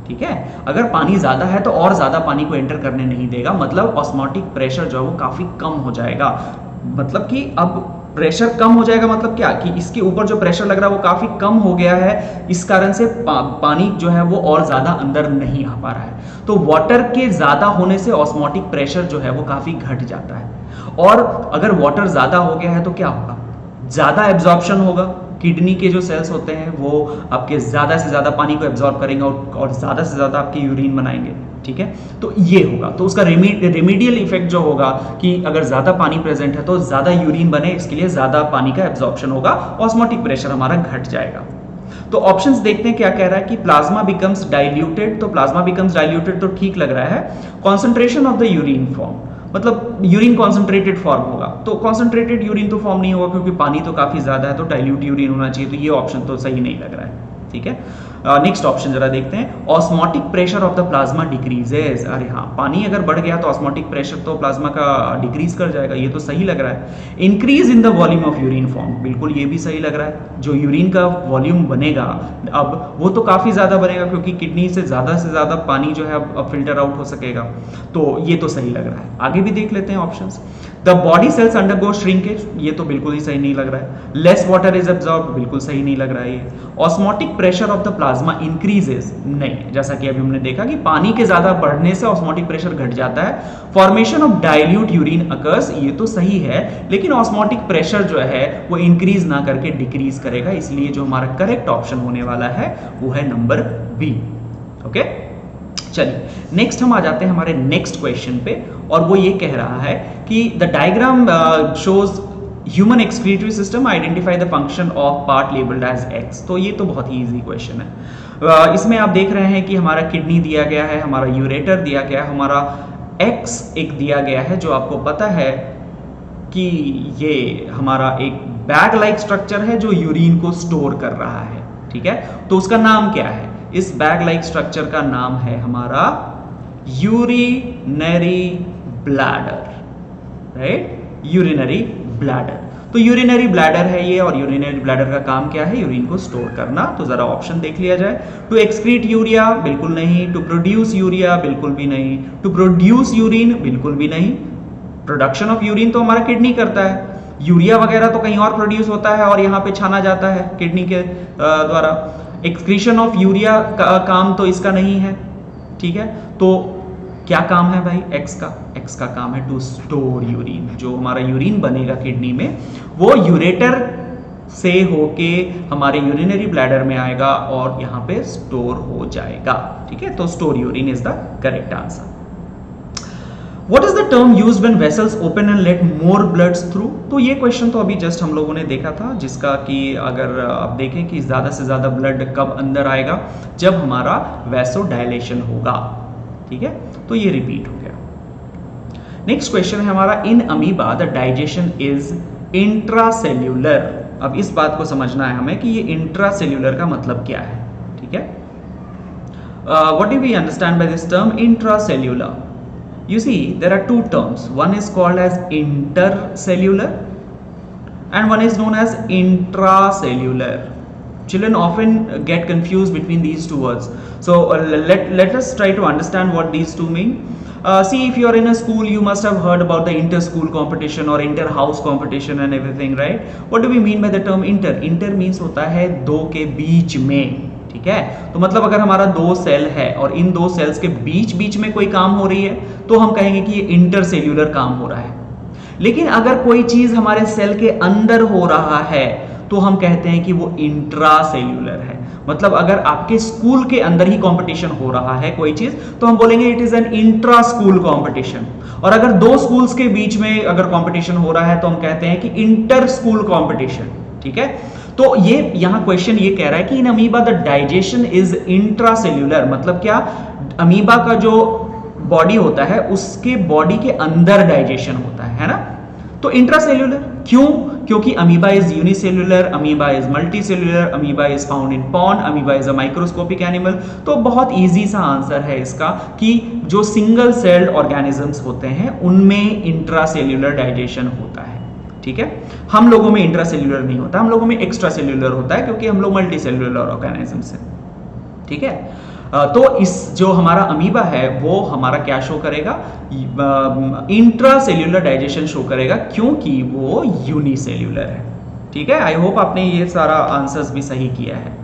ठीक है, अगर पानी ज्यादा है तो और ज्यादा पानी को एंटर करने नहीं देगा, मतलब ऑस्मोटिक प्रेशर जो है वो काफी कम हो जाएगा। मतलब कि अब प्रेशर कम हो जाएगा मतलब क्या कि इसके ऊपर जो प्रेशर लग रहा है वो काफी कम हो गया है, इस कारण से पानी जो है वो और ज्यादा अंदर नहीं आ पा रहा है। तो वाटर के ज्यादा होने से ऑस्मोटिक प्रेशर जो है वो काफी घट जाता है। और अगर वाटर ज्यादा हो गया है तो क्या होगा, ज्यादा एब्जॉर्प्शन होगा, किडनी के जो सेल्स होते हैं वो आपके ज्यादा से ज्यादा पानी को एब्जॉर्ब करेंगे और ज्यादा से ज्यादा आपके यूरिन बनाएंगे। ठीक है, तो ये होगा, तो उसका रेमेडियल इफेक्ट जो होगा कि अगर ज्यादा पानी प्रेजेंट है तो ज्यादा यूरिन बने, इसके लिए ज्यादा पानी का एब्जॉर्प्शन होगा, ऑस्मोटिक प्रेशर हमारा घट जाएगा। तो ऑप्शंस देखते हैं क्या कह रहा है कि प्लाज्मा बिकम्स डाइल्यूटेड, तो प्लाज्मा बिकम्स डाइल्यूटेड तो ठीक लग रहा है। Concentration of the urine form, मतलब यूरिन कॉन्सेंट्रेटेड फॉर्म होगा, तो कॉन्सेंट्रेटेड यूरिन तो फॉर्म नहीं होगा क्योंकि पानी तो काफी ज्यादा है, तो डाइल्यूट यूरिन होना चाहिए, तो ये ऑप्शन तो सही नहीं लग रहा है। ठीक है, नेक्स्ट ऑप्शन जरा देखते हैं। Osmotic pressure of the plasma decreases, अरे हाँ, पानी अगर बढ़ गया तो ऑस्मोटिक प्रेशर तो प्लाज्मा का डिक्रीज कर जाएगा, ये तो सही लग रहा है। Increase in the volume of urine form, बिल्कुल ये भी सही लग रहा है। जो यूरिन का वॉल्यूम बनेगा अब वो तो काफी ज्यादा बनेगा क्योंकि किडनी से ज्यादा पानी जो है अब फिल्टर आउट हो सकेगा, तो ये तो सही लग रहा है। आगे भी देख लेते हैं options. The body cells undergo shrinkage, ये तो बिल्कुल ही सही नहीं लग रहा है। लेस वाटर इज एब्जॉर्ब, बिल्कुल सही नहीं लग रहा है ये। Osmotic pressure of the plasma increases, नहीं, जैसा कि अभी हमने देखा कि पानी के ज्यादा बढ़ने से ऑस्मोटिक प्रेशर घट जाता है। Formation of dilute urine occurs, ये तो सही है, लेकिन ऑस्मोटिक प्रेशर जो है वो इंक्रीज ना करके डिक्रीज करेगा, इसलिए जो हमारा करेक्ट ऑप्शन होने वाला है वो है नंबर बी। ओके, चलिए नेक्स्ट हम आ जाते हैं हमारे नेक्स्ट क्वेश्चन पे, और वो ये कह रहा है कि the diagram shows human excretory system identify the function of part labelled as X. तो ये तो बहुत ही ईजी क्वेश्चन है। इसमें आप देख रहे हैं कि हमारा किडनी दिया गया है, हमारा यूरेटर दिया गया है, हमारा एक्स एक दिया गया है, जो आपको पता है कि ये हमारा एक बैग लाइक स्ट्रक्चर है जो यूरिन को स्टोर कर रहा है। ठीक है, तो उसका नाम क्या है? इस बैग लाइक स्ट्रक्चर का नाम है हमारा urinary bladder, right? Urinary bladder. तो यूरिनरी ब्लैडर है ये, और यूरिनरी ब्लैडर का काम क्या है? यूरिन को स्टोर करना। तो जरा ऑप्शन देख लिया जाए। टू एक्सक्रीट यूरिया, बिल्कुल नहीं। टू प्रोड्यूस यूरिया, बिल्कुल भी नहीं। टू प्रोड्यूस यूरिन, बिल्कुल भी नहीं। प्रोडक्शन ऑफ यूरिन तो हमारा किडनी करता है, यूरिया वगैरह तो कहीं और प्रोड्यूस होता है और यहाँ पे छाना जाता है किडनी के द्वारा। एक्सक्रीशन ऑफ यूरिया का काम तो इसका नहीं है। ठीक है, तो क्या काम है भाई एक्स का? एक्स का काम है टू स्टोर यूरिन। जो हमारा यूरिन बनेगा किडनी में, वो यूरेटर से होके हमारे यूरिनरी ब्लैडर में आएगा और यहाँ पे स्टोर हो जाएगा। ठीक है, तो store urine is the correct answer. What is the term used when vessels open and let more bloods through? तो ये क्वेश्चन तो अभी जस्ट हम लोगों ने देखा था, जिसका कि अगर आप देखें कि ज़्यादा से ज़्यादा ब्लड कब अंदर आएगा, जब हमारा वैसोडाइलेशन होगा। ठीक है, तो ये रिपीट हो गया। नेक्स्ट क्वेश्चन है हमारा, in amoeba the digestion is intracellular. अब इस बात को समझना है हमें कि ये इंट्रासेल्यूलर का मतलब क्या है। ठीक है, what do we understand by this term intracellular? You see, there are two terms. One is called as intercellular and one is known as intracellular. Children often get confused between these two words. So let us try to understand what these two mean. See, if you are in a school, you must have heard about the inter-school competition or inter-house competition and everything, right? What do we mean by the term inter? Inter means होता है दो के बीच में। ठीक है, तो मतलब अगर हमारा दो सेल है और इन दो सेल्स के बीच बीच में कोई काम हो रही है तो हम कहेंगे कि ये इंटरसेल्यूलर काम हो रहा है। लेकिन अगर कोई चीज हमारे सेल के अंदर हो रहा है तो हम कहते हैं कि वो इंट्रासेल्यूलर है। मतलब अगर आपके स्कूल के अंदर ही कंपटीशन हो रहा है कोई चीज तो हम बोलेंगे it is an intra school competition. और अगर दो स्कूल्स के बीच में अगर कंपटीशन हो रहा है तो हम कहते हैं कि इंटर स्कूल कंपटीशन। ठीक है, तो ये यहां क्वेश्चन ये कह रहा है कि in amoeba the digestion is intracellular. मतलब क्या? अमीबा का जो बॉडी होता है उसके बॉडी के अंदर डाइजेशन होता है ना? तो इंट्रासेल्यूलर क्यों? क्योंकि amoeba is unicellular, amoeba is multicellular, amoeba is found in pond, amoeba is a microscopic animal. तो बहुत इजी सा आंसर है इसका कि जो सिंगल सेल्ड ऑर्गेनिजम्स होते हैं उनमें इंट्रासेल्यूलर डाइजेशन होता है। ठीक है, हम लोगों में इंट्रासेल्यूलर नहीं होता, हम लोगों में एक्स्ट्रा सेल्यूलर होता है क्योंकि हम लोग मल्टीसेल्यूलर ऑर्गेनिजम्स हैं। ठीक है, तो इस जो हमारा अमीबा है वो हमारा क्या शो करेगा? इंट्रासेल्यूलर डाइजेशन शो करेगा क्योंकि वो यूनिसेल्यूलर है। ठीक है, आई होप आपने ये सारा आंसर्स भी सही किया है।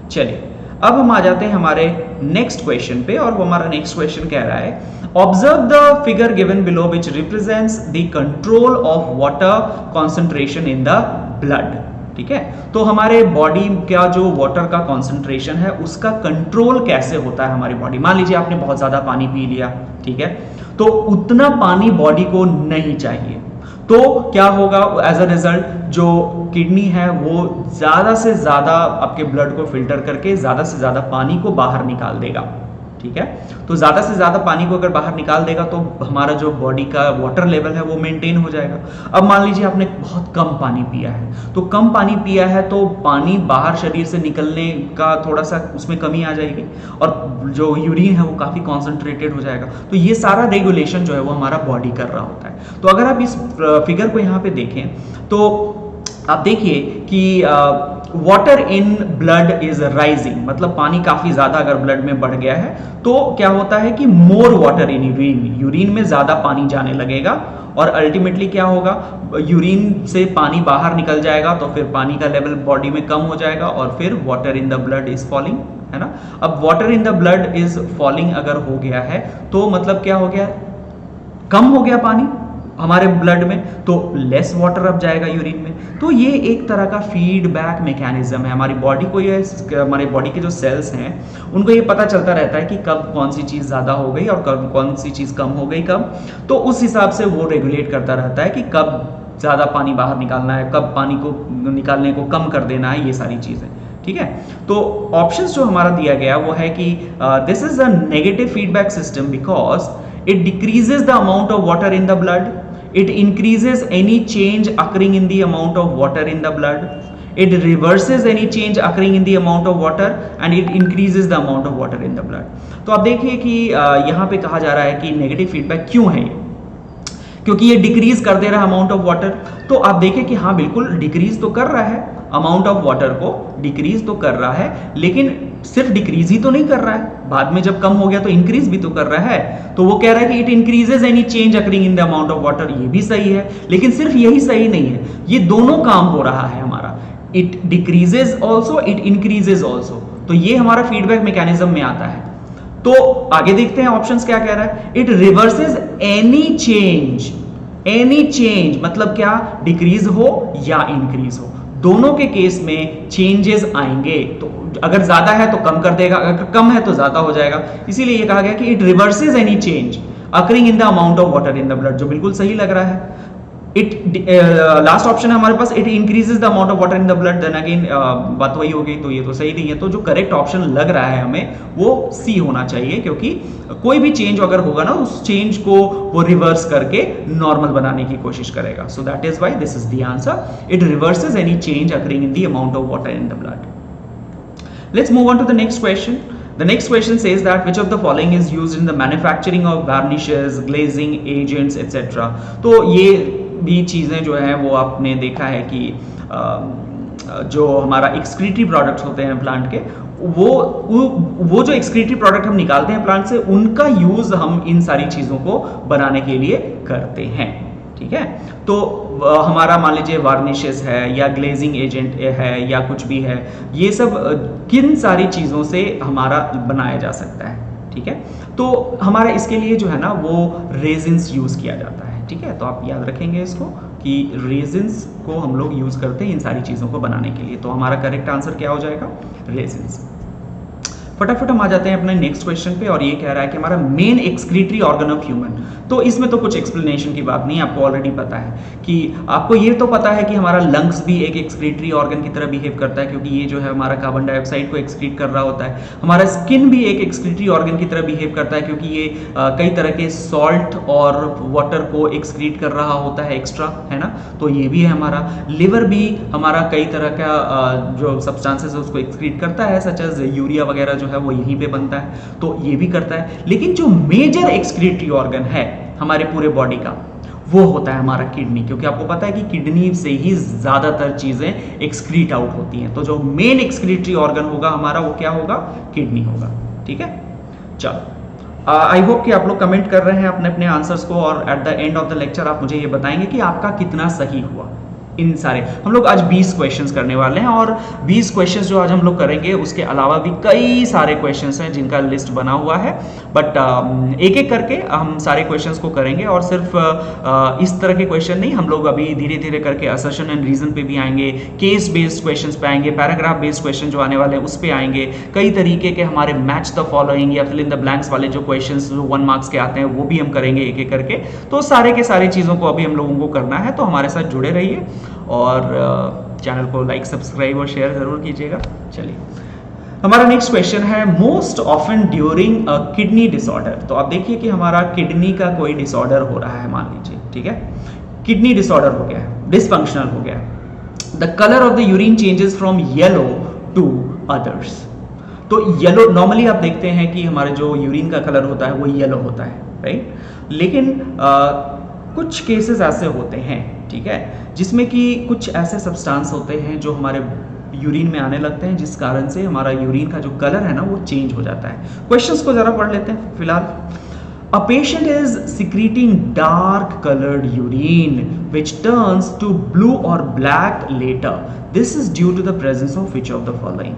चलिए अब हम आ जाते हैं हमारे नेक्स्ट क्वेश्चन पे, और वो हमारा नेक्स्ट क्वेश्चन कह रहा है, observe the figure given below which represents the control of water concentration in the blood. ठीक है, तो हमारे बॉडी का जो वाटर का कॉन्सेंट्रेशन है उसका कंट्रोल कैसे होता है हमारी बॉडी। मान लीजिए आपने बहुत ज्यादा पानी पी लिया, ठीक है, तो उतना पानी बॉडी को नहीं चाहिए, तो क्या होगा? एज अ रिजल्ट जो किडनी है वो ज्यादा से ज्यादा आपके ब्लड को फिल्टर करके ज्यादा से ज्यादा पानी को बाहर निकाल देगा। ठीक है, तो ज्यादा से ज्यादा पानी को अगर बाहर निकाल देगा तो हमारा जो बॉडी का वाटर लेवल है वो मेंटेन हो जाएगा। अब मान लीजिए आपने बहुत कम पानी पिया है, तो कम पानी पिया है तो पानी बाहर शरीर से निकलने का थोड़ा सा उसमें कमी आ जाएगी और जो यूरिन है वो काफी कॉन्सेंट्रेटेड हो जाएगा। तो ये सारा रेगुलेशन जो है वो हमारा बॉडी कर रहा होता है। तो अगर आप इस फिगर को यहाँ पे देखें तो आप देखिए कि water in blood is rising, मतलब पानी काफी ज्यादा अगर ब्लड में बढ़ गया है तो क्या होता है कि more water in urine, urine में ज्यादा पानी जाने लगेगा और अल्टीमेटली क्या होगा? यूरिन से पानी बाहर निकल जाएगा तो फिर पानी का लेवल बॉडी में कम हो जाएगा और फिर water in the blood is falling, है ना? अब water in the blood is falling अगर हो गया है तो मतलब क्या हो गया? कम हो गया पानी हमारे ब्लड में, तो लेस वाटर अब जाएगा यूरिन में। तो ये एक तरह का फीडबैक मैकेनिज्म है हमारी बॉडी को। ये हमारी बॉडी के जो सेल्स हैं उनको ये पता चलता रहता है कि कब कौन सी चीज़ ज़्यादा हो गई और कब कौन सी चीज़ कम हो गई कब, तो उस हिसाब से वो रेगुलेट करता रहता है कि कब ज़्यादा पानी बाहर निकालना है, कब पानी को निकालने को कम कर देना है, ये सारी चीज़ें। ठीक है, तो ऑप्शंस जो हमारा दिया गया वो है कि this is a negative feedback system because it decreases the amount of water in the blood, it increases any change occurring in the amount of water in the blood, it reverses any change occurring in the amount of water and it increases the amount of water in the blood। तो आप देखिए कि यहाँ पे कहा जा रहा है कि नेगेटिव फीडबैक क्यों है, क्योंकि ये डिक्रीज कर दे रहा है अमाउंट ऑफ वाटर। तो आप देखिए कि हाँ बिल्कुल डिक्रीज तो कर रहा है, अमाउंट ऑफ वाटर को डिक्रीज तो कर रहा है, लेकिन सिर्फ डिक्रीज ही तो नहीं कर रहा है, बाद में जब कम हो गया तो इंक्रीज भी तो कर रहा है। तो वो कह रहा है कि it increases any change occurring in the amount of water, ये भी सही है, लेकिन सिर्फ यही सही नहीं है, ये दोनों काम हो रहा है हमारा, it decreases also it increases also. तो ये हमारा फीडबैक मैकेनिज्म में आता है। तो आगे देखते हैं ऑप्शंस क्या कह रहा है। It reverses any change, any change मतलब क्या, डिक्रीज हो या इंक्रीज हो, दोनों के केस में चेंजेस आएंगे। तो अगर ज्यादा है तो कम कर देगा, अगर कम है तो ज्यादा हो जाएगा। इसीलिए ये कहा गया कि it reverses any change occurring in the amount of water in the blood, जो बिल्कुल सही लग रहा है। लास्ट ऑप्शन है हमारे पास, it increases the amount of water in the blood, then again बात वही हो गई, तो ये तो सही नहीं है। तो जो करेक्ट ऑप्शन लग रहा है हमें वो सी होना चाहिए, क्योंकि कोई भी चेंज अगर होगा ना, उस चेंज को वो रिवर्स करके नॉर्मल बनाने की कोशिश करेगा। So that is why this is the answer, it reverses any change occurring in the amount of water in the blood. Let's move on to the next question. The next question says that which of the following is used in the manufacturing of varnishes, glazing agents, etc. तो ये भी चीज़ें जो हैं वो आपने देखा है कि जो हमारा एक्सक्रीटरी प्रोडक्ट्स होते हैं प्लांट के, वो जो एक्सक्रीटरी प्रोडक्ट हम निकालते हैं प्लांट से, उनका यूज़ हम इन सारी चीज़ों को बनाने के लिए करते हैं। ठीक है, तो हमारा मान लीजिए वार्निशेस है या ग्लेजिंग एजेंट है या कुछ भी है, ये सब किन सारी चीज़ों से हमारा बनाया जा सकता है। ठीक है, तो हमारा इसके लिए जो है ना वो रेजिन्स यूज़ किया जाता है। ठीक है, तो आप याद रखेंगे इसको कि रेजिन्स को हम लोग यूज़ करते हैं इन सारी चीज़ों को बनाने के लिए। तो हमारा करेक्ट आंसर क्या हो जाएगा, रेजिन्स। फटाफट हम आ जाते हैं अपने नेक्स्ट क्वेश्चन पे, और ये कह रहा है कि हमारा main excretory organ of human. तो इसमें तो कुछ एक्सप्लेनेशन की बात नहीं, आपको ऑलरेडी पता है कि आपको ये तो पता है कि हमारा लंग्स भी एक एक्सक्रीटरी ऑर्गन की तरह बिहेव करता है, क्योंकि ये जो है हमारा कार्बन डाइऑक्साइड को एक्सक्रीट कर रहा होता है। हमारा स्किन भी एक एक्सक्रीटरी ऑर्गन की तरह बिहेव करता है, क्योंकि ये कई तरह के सॉल्ट और वाटर को एक्सक्रीट कर रहा होता है एक्स्ट्रा, है ना। तो ये भी है हमारा। लिवर भी हमारा कई तरह का जो सब्सटेंसेस है उसको एक्सक्रीट करता है, सच एज यूरिया वगैरह जो है वो यहीं पे बनता है, तो ये भी करता है। लेकिन जो मेजर एक्सक्रीटरी ऑर्गन है हमारे पूरे बॉडी का, वो होता है हमारा किडनी, क्योंकि आपको पता है कि किडनी से ही ज्यादातर चीजें एक्सक्रीट आउट होती हैं। तो जो मेन एक्सक्रीटरी ऑर्गन होगा हमारा वो क्या होगा, किडनी होगा। ठीक है, चलो आई होप कि आप लोग कमेंट कर रहे हैं अपने अपने आंसर्स को, और eight the end of the lecture आप मुझे ये बताएंगे कि आपका कितना सही हुआ। इन सारे हम लोग आज 20 क्वेश्चंस करने वाले हैं, और 20 क्वेश्चंस जो आज हम लोग करेंगे उसके अलावा भी कई सारे क्वेश्चंस हैं जिनका लिस्ट बना हुआ है, बट एक एक करके हम सारे क्वेश्चंस को करेंगे। और सिर्फ इस तरह के क्वेश्चन नहीं, हम लोग अभी धीरे धीरे करके असर्शन एंड रीजन पे भी आएंगे, केस बेस्ड क्वेश्चंस पे आएंगे, पैराग्राफ बेस्ड क्वेश्चन जो आने वाले हैं उस पे आएंगे, कई तरीके के हमारे मैच द फॉलोइंग या फिल इन द ब्लैंक्स वाले जो क्वेश्चंस जो 1 मार्क्स के आते हैं वो भी हम करेंगे एक एक करके। तो सारे के सारी चीज़ों को अभी हम लोगों को करना है, तो हमारे साथ जुड़े रहिए और चैनल को लाइक, सब्सक्राइब और शेयर जरूर कीजिएगा। चलिए, हमारा नेक्स्ट क्वेश्चन है most often during a kidney disorder. तो आप देखिए कि हमारा किडनी का कोई डिसऑर्डर हो रहा है, मान लीजिए, ठीक है, किडनी डिसऑर्डर हो गया है, डिसफंक्शनल हो गया है। The colour of the urine changes from yellow to others. तो येलो नॉर्मली आप देखते हैं कि हमारे जो यूरिन का कलर होता है वो येलो होता है, राइट। लेकिन कुछ केसेस ऐसे होते हैं, ठीक है, जिसमें कि कुछ ऐसे सब्सटेंस होते हैं जो हमारे यूरिन में आने लगते हैं, जिस कारण से हमारा यूरिन का जो कलर है ना वो चेंज हो जाता है। क्वेश्चंस को जरा पढ़ लेते हैं फिलहाल। A patient is secreting dark colored urine which turns to blue or black later. This is due to the presence of which of the following?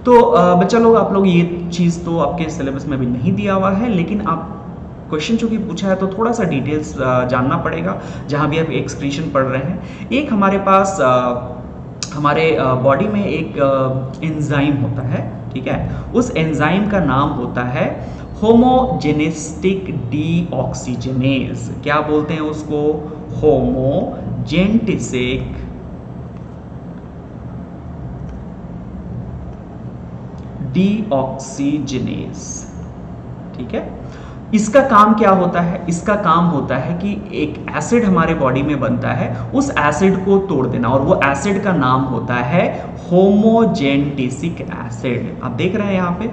तो बच्चा लोग, आप लोग ये चीज़ तो आपके सिलेबस में भी नहीं दिया हुआ है, लेकिन आप क्वेश्चन चूंकि पूछा है तो थोड़ा सा डिटेल्स जानना पड़ेगा जहाँ भी आप एक्सक्रीशन पढ़ रहे हैं। एक हमारे पास हमारे बॉडी में एक एंजाइम होता है, ठीक है, उस एंजाइम का नाम होता है होमोजेनिस्टिक डीऑक्सीजनेज, क्या बोलते हैं उसको? होमोजेनेटिक डीऑक्सीजनेज। ठीक है, इसका काम क्या होता है? इसका काम होता है कि एक एसिड हमारे बॉडी में बनता है, उस एसिड को तोड़ देना, और वो एसिड का नाम होता है होमोजेनेटिक एसिड। आप देख रहे हैं यहाँ पे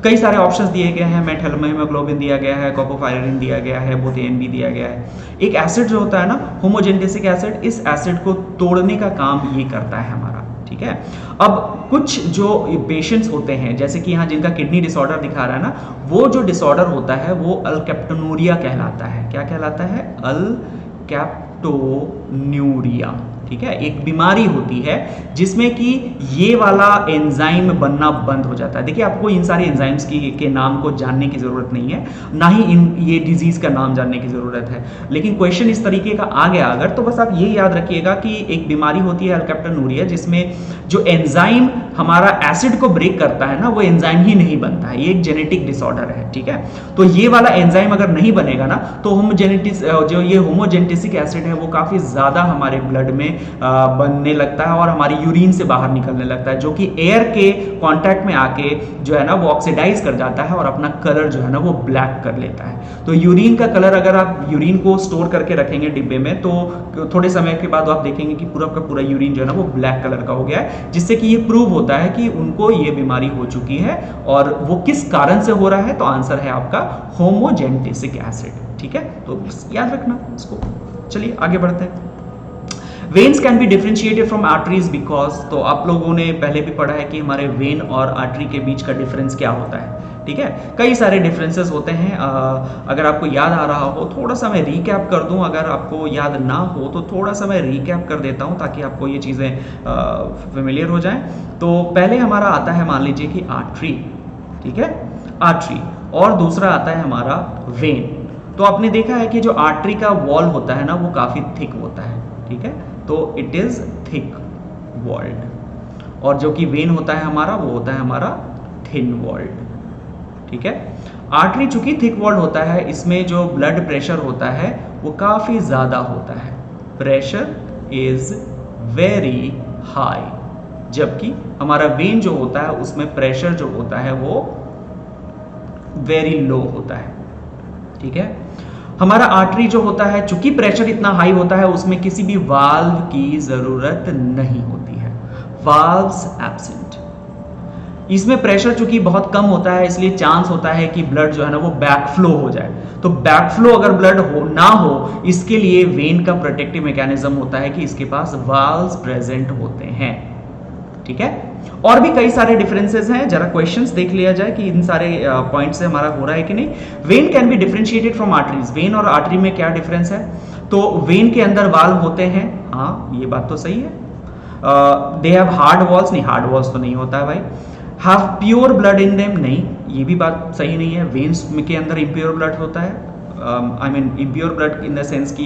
कई सारे ऑप्शंस दिए गए हैं, मेथाइलहेमोग्लोबिन दिया गया है, कार्बोफायरिन दिया गया है, बोथेन भी दिया गया है। एक एसिड जो होता है ना, होमोजेनेटिक एसिड, इस एसिड को तोड़ने का काम ये करता है हमारा। ठीक है, अब कुछ जो पेशेंट्स होते हैं, जैसे कि यहाँ जिनका किडनी डिसऑर्डर दिखा रहा है ना, वो जो डिसऑर्डर होता है वो अल्केप्टोनूरिया कहलाता है। क्या कहलाता है? अल्केप्टोन्यूरिया। ठीक है, एक बीमारी होती है जिसमें कि ये वाला एंजाइम बनना बंद हो जाता है। देखिए, आपको इन सारे एंजाइम्स के नाम को जानने की जरूरत नहीं है, ना ही ये डिजीज का नाम जानने की जरूरत है, लेकिन क्वेश्चन इस तरीके का आ गया अगर, तो बस आप ये याद रखिएगा कि एक बीमारी होती है अल्केप्टोनूरिया, जिसमें जो एंजाइम हमारा एसिड को ब्रेक करता है ना, वो एंजाइम ही नहीं बनता है। ये एक जेनेटिक डिसऑर्डर है। ठीक है, तो ये वाला एंजाइम अगर नहीं बनेगा ना, तो जो ये होमोजेनेटिक एसिड है वो काफी ज्यादा हमारे ब्लड में बनने लगता है और हमारी यूरिन से बाहर निकलने लगता है, जो कि एयर के कांटेक्ट में आके जो है ना वो ऑक्सीडाइज कर जाता है और अपना कलर जो है ना वो ब्लैक कर लेता है। तो यूरिन का कलर, अगर आप यूरिन को स्टोर करके रखेंगे डिब्बे में, तो थोड़े समय के बाद आप देखेंगे कि पूरा का पूरा यूरिन जो है ना वो ब्लैक कलर का हो गया है, जिससे कि ये प्रूव होता है कि उनको ये बीमारी हो चुकी है। और वो किस कारण से हो रहा है? तो आंसर है आपका होमोजेनेटिक एसिड। ठीक है, तो याद रखना इसको। चलिए आगे बढ़ते हैं। Veins can be differentiated from arteries because, तो आप लोगों ने पहले भी पढ़ा है कि हमारे वेन और आर्टरी के बीच का डिफरेंस क्या होता है। ठीक है, कई सारे डिफरेंसेस होते हैं। अगर आपको याद आ रहा हो, थोड़ा सा मैं रीकैप कर दूं, अगर आपको याद ना हो तो थोड़ा सा मैं रीकैप कर देता हूं ताकि आपको ये चीज़ें फेमिलियर हो जाएं। तो पहले हमारा आता है, मान लीजिए कि आर्टरी। ठीक है, आर्टरी, और दूसरा आता है हमारा वेन। तो आपने देखा है कि जो आर्टरी का वॉल होता है ना वो काफ़ी थिक होता है। ठीक है, तो इट इज थिक वॉल्ड, और जो कि वेन होता है हमारा वो होता है हमारा थिन वॉल्ड। ठीक है, आर्टरी चूंकि थिक वॉल्ड होता है, इसमें जो ब्लड प्रेशर होता है वो काफी ज्यादा होता है, प्रेशर इज वेरी हाई, जबकि हमारा वेन जो होता है उसमें प्रेशर जो होता है वो वेरी लो होता है। ठीक है, हमारा आर्टरी जो होता है, चूंकि प्रेशर इतना हाई होता है, उसमें किसी भी वाल्व की जरूरत नहीं होती है, वाल्व्स एब्सेंट। इसमें प्रेशर चूंकि बहुत कम होता है, इसलिए चांस होता है कि ब्लड जो है ना वो बैकफ्लो हो जाए। तो बैकफ्लो अगर ब्लड हो ना हो, इसके लिए वेन का प्रोटेक्टिव मैकेनिज्म होता है कि इसके पास वाल्व्स प्रेजेंट होते हैं। ठीक है, और भी कई सारे डिफरेंसेस हैं, जरा क्वेश्चंस देख लिया जाए कि इन सारे पॉइंट से हमारा हो रहा है कि नहीं। When can be differentiated from arteries, when और आर्टरी में क्या डिफरेंस है? तो वेन के अंदर वाल्व होते हैं, हाँ ये बात तो सही है। दे हैव हार्ड वॉल्स, नहीं हार्ड वॉल्स तो नहीं होता है भाई। Have pure blood in them, नहीं ये भी बात सही नहीं है, वेन्स के अंदर इम्प्योर ब्लड होता है। I mean impure blood in the sense कि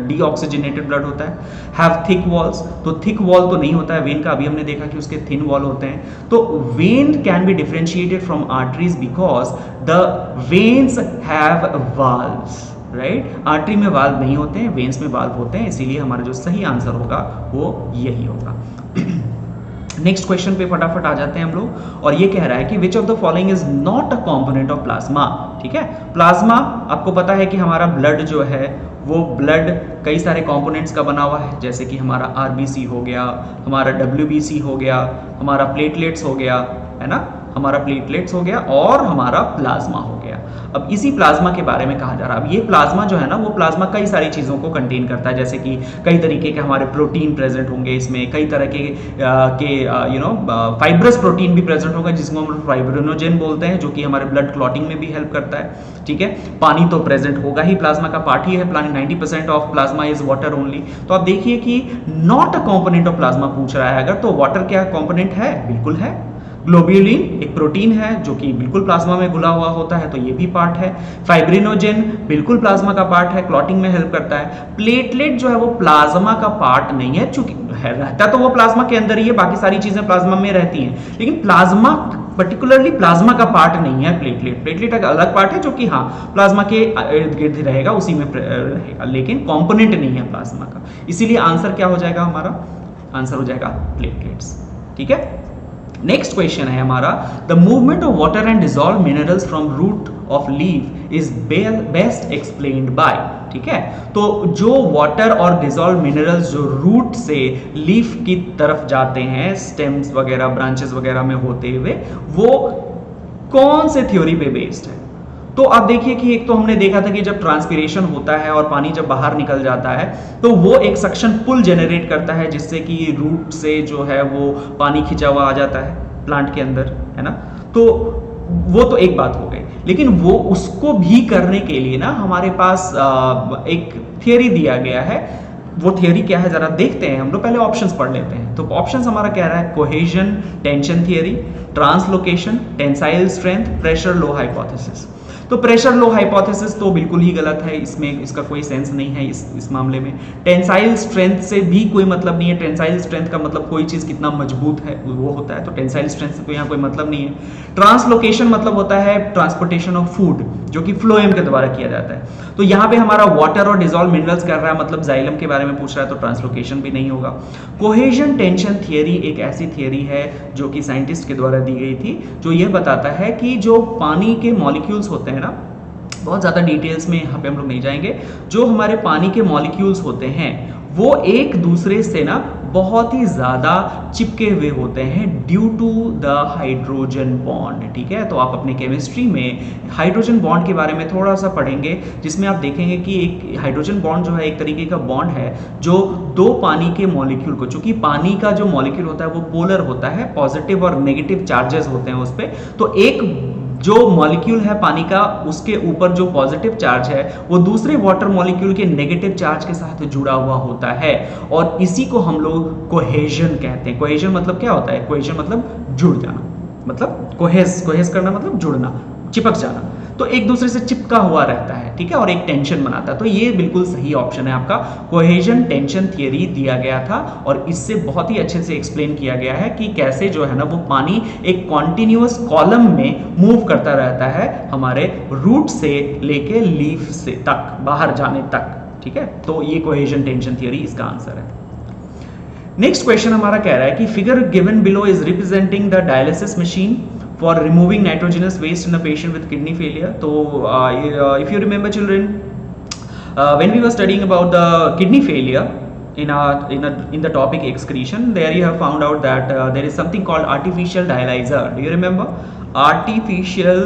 डीऑक्सीजनेटेड ब्लड होता है। हैव थिक वॉल्स, तो थिक वॉल तो नहीं होता है वेन का, अभी हमने देखा कि उसके थिन वॉल होते हैं। तो when can be differentiated from arteries because the veins have valves, right. Artery में वाल्व नहीं होते हैं, वेन्स में वाल्व होते हैं, इसीलिए हमारा जो सही आंसर होगा वो यही होगा। नेक्स्ट क्वेश्चन पे फटाफट आ जाते हैं हम लोग, और ये कह रहा है कि which of the following is not a component of plasma. ठीक है, प्लाज्मा आपको पता है कि हमारा ब्लड जो है वो ब्लड कई सारे कंपोनेंट्स का बना हुआ है, जैसे कि हमारा आरबीसी हो गया, हमारा डब्ल्यूबीसी हो गया, हमारा प्लेटलेट्स हो गया, है ना, हमारा प्लेटलेट्स हो गया और हमारा प्लाज्मा हो गया। अब इसी प्लाज्मा के बारे में कहा जा रहा है। अब ये प्लाज्मा जो है ना, वो प्लाज्मा कई सारी चीज़ों को कंटेन करता है, जैसे कि कई तरीके के हमारे प्रोटीन प्रेजेंट होंगे इसमें, कई तरह के फाइब्रस प्रोटीन भी प्रेजेंट होगा, जिसको हम फाइब्रिनोजेन बोलते हैं, जो कि हमारे ब्लड क्लॉटिंग में भी हेल्प करता है। ठीक है, पानी तो प्रेजेंट होगा ही, प्लाज्मा का पार्ट ही है, 90% of plasma is water only. तो आप देखिए कि not a component of plasma पूछ रहा है अगर, तो वाटर क्या कॉम्पोनेंट है? बिल्कुल है। ग्लोब्यूलिन एक प्रोटीन है जो कि बिल्कुल प्लाज्मा में घुला हुआ होता है, तो ये भी पार्ट है। फाइब्रिनोजेन बिल्कुल प्लाज्मा का पार्ट है, क्लॉटिंग में हेल्प करता है। प्लेटलेट जो है वो प्लाज्मा का पार्ट नहीं है, चूंकि रहता तो वो प्लाज्मा के अंदर ही है, बाकी सारी चीजें प्लाज्मा में रहती हैं, लेकिन प्लाज्मा पर्टिकुलरली प्लाज्मा का पार्ट नहीं है प्लेटलेट। प्लेटलेट एक अलग पार्ट है जो कि हाँ प्लाज्मा के इर्द गिर्द रहेगा, उसी में रहेगा, लेकिन कंपोनेंट नहीं है प्लाज्मा का। इसीलिए आंसर क्या हो जाएगा हमारा? आंसर हो जाएगा प्लेटलेट्स। ठीक है, नेक्स्ट क्वेश्चन है हमारा, the movement of water and dissolve minerals from root of leaf is best explained by. ठीक है, तो जो वाटर और डिसॉल्व मिनरल्स जो रूट से लीफ की तरफ जाते हैं, स्टेम्स वगैरह ब्रांचेस वगैरह में होते हुए, वो कौन से थ्योरी पे बेस्ड है? तो आप देखिए कि एक तो हमने देखा था कि जब ट्रांसपिरेशन होता है और पानी जब बाहर निकल जाता है तो वो एक सक्शन पुल जनरेट करता है, जिससे कि रूट से जो है वो पानी खिंचा हुआ आ जाता है प्लांट के अंदर, है ना। तो वो तो एक बात हो गई, लेकिन वो उसको भी करने के लिए ना हमारे पास एक थियरी दिया गया है। वो थियरी क्या है जरा देखते हैं हम लोग, पहले ऑप्शंस पढ़ लेते हैं। तो ऑप्शंस हमारा कह रहा है cohesion tension theory, translocation, tensile strength, pressure low hypothesis. तो प्रेशर लो हाइपोथेसिस तो बिल्कुल ही गलत है, इसमें इसका कोई सेंस नहीं है इस मामले में। टेंसाइल स्ट्रेंथ से भी कोई मतलब नहीं है। टेंसाइल स्ट्रेंथ का मतलब कोई चीज़ कितना मजबूत है वो होता है, तो टेंसाइल स्ट्रेंथ से कोई यहाँ कोई मतलब नहीं है। ट्रांसलोकेशन मतलब होता है ट्रांसपोर्टेशन ऑफ फूड, जो कि फ्लोएम के द्वारा किया जाता है। तो यहाँ पे हमारा वाटर और डिसॉल्व मिनरल्स कर रहा है, मतलब जाइलम के बारे में पूछ रहा है, तो ट्रांसलोकेशन भी नहीं होगा। कोहेजन टेंशन थियरी एक ऐसी थियरी है जो कि साइंटिस्ट के द्वारा दी गई थी, जो यह बताता है कि जो पानी के मॉलिक्यूल्स होते हैं ना, बहुत ज़्यादा डिटेल्स में यहाँ पे हम लोग नहीं जाएंगे, जो हमारे पानी के मॉलिक्यूल्स होते हैं वो एक दूसरे से ना बहुत ही ज़्यादा चिपके हुए होते हैं due to the hydrogen bond. ठीक है, तो आप अपने केमिस्ट्री में हाइड्रोजन बॉन्ड के बारे में थोड़ा सा पढ़ेंगे, जिसमें आप देखेंगे कि एक हाइड्रोजन बॉन्ड जो है एक तरीके का बॉन्ड है जो दो पानी के मॉलिक्यूल को, चूंकि पानी का जो मॉलिक्यूल होता है वो पोलर होता है, पॉजिटिव और नेगेटिव चार्जेस होते हैं उस पर, तो एक जो मॉलिक्यूल है पानी का उसके ऊपर जो पॉजिटिव चार्ज है वो दूसरे वाटर मॉलिक्यूल के नेगेटिव चार्ज के साथ जुड़ा हुआ होता है, और इसी को हम लोग कोहेजन कहते हैं। कोहेजन मतलब क्या होता है? कोहेजन मतलब जुड़ जाना, मतलब कोहेज करना मतलब जुड़ना, चिपक जाना, तो एक दूसरे से चिपका हुआ रहता है। ठीक है, और एक टेंशन बनाता है। तो ये बिल्कुल सही ऑप्शन है आपका, कोहेजन टेंशन थियरी दिया गया था, और इससे बहुत ही अच्छे से एक्सप्लेन किया गया है कि कैसे जो है ना वो पानी एक कॉन्टिन्यूअस कॉलम में मूव करता रहता है हमारे रूट से लेके लीफ से तक, बाहर जाने तक। ठीक है, तो ये कोहेजन टेंशन थियरी इसका आंसर है। नेक्स्ट क्वेश्चन हमारा कह रहा है कि figure given below is representing the dialysis machine for removing nitrogenous waste in a patient with kidney failure. So if you remember children, when we were studying about the kidney failure in the topic excretion, there you have found out that there is something called artificial dialyzer. Do you remember? artificial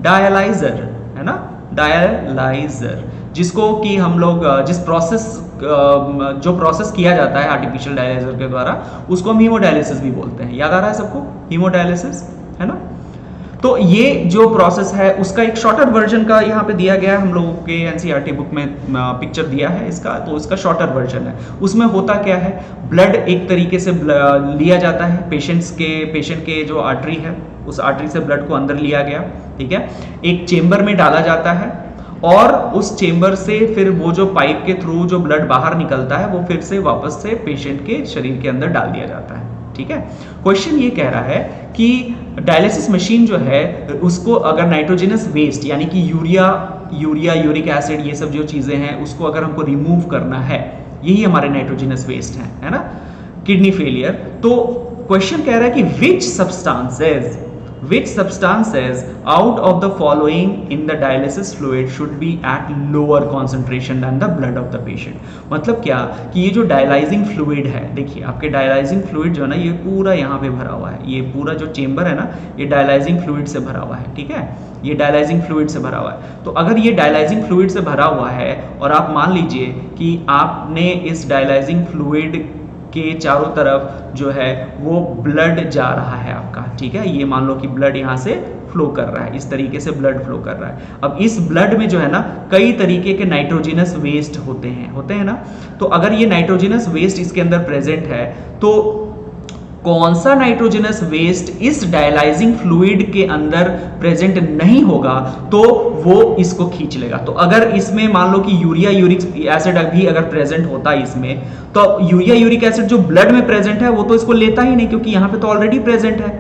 dialyzer है ना, डायलाइजर, जिसको कि हम लोग जो प्रोसेस किया जाता है आर्टिफिशियल डायलाइजर के द्वारा, उसको हम हीमोडायलिसिस भी बोलते हैं। याद आ रहा है सबको? हीमोडायलिसिस है ना। तो ये जो प्रोसेस है उसका एक शॉर्टर वर्जन का यहाँ पे दिया गया है, हम लोगों के एनसीईआरटी बुक में पिक्चर दिया है इसका, तो इसका शॉर्टर वर्जन है। उसमें होता क्या है, ब्लड एक तरीके से लिया जाता है पेशेंट के जो आर्टरी है, उस आर्टरी से ब्लड को अंदर लिया गया, ठीक है, एक चेम्बर में डाला जाता है, और उस चेम्बर से फिर वो जो पाइप के थ्रू जो ब्लड बाहर निकलता है वो फिर से वापस से पेशेंट के शरीर के अंदर डाल दिया जाता है। ठीक है, क्वेश्चन ये कह रहा है कि डायलिसिस मशीन जो है उसको अगर नाइट्रोजनस वेस्ट यानी कि यूरिया, यूरिक एसिड, ये सब जो चीजें हैं उसको अगर हमको रिमूव करना है, यही हमारे नाइट्रोजनस वेस्ट है ना, किडनी फेलियर, तो क्वेश्चन कह रहा है कि which substances out of the following in the dialysis fluid should be at lower concentration than the blood of the patient। मतलब क्या कि ये जो डायलाइजिंग फ्लूइड है, देखिए आपके डायलाइजिंग फ्लूइड जो है ना ये पूरा यहाँ पे भरा हुआ है, ये पूरा जो चेम्बर है ना ये डायलाइजिंग फ्लूइड से भरा हुआ है। ठीक है, ये डायलाइजिंग फ्लूइड से भरा हुआ है। तो अगर ये डायलाइजिंग फ्लूइड से भरा हुआ है और आप मान लीजिए कि आपने इस डायलाइजिंग फ्लूइड के चारों तरफ जो है वो ब्लड जा रहा है आपका, ठीक है, ये मान लो कि ब्लड यहाँ से फ्लो कर रहा है, इस तरीके से ब्लड फ्लो कर रहा है। अब इस ब्लड में जो है ना कई तरीके के नाइट्रोजनस वेस्ट होते हैं ना, तो अगर ये नाइट्रोजनस वेस्ट इसके अंदर प्रेजेंट है तो कौन सा नाइट्रोजनस वेस्ट इस डायलाइजिंग फ्लूइड के अंदर प्रेजेंट नहीं होगा तो वो इसको खींच लेगा। तो अगर इसमें मान लो कि यूरिया यूरिक एसिड भी अगर प्रेजेंट होता है इसमें, तो यूरिया यूरिक एसिड जो ब्लड में प्रेजेंट है वो तो इसको लेता ही नहीं, क्योंकि यहां पे तो ऑलरेडी प्रेजेंट है।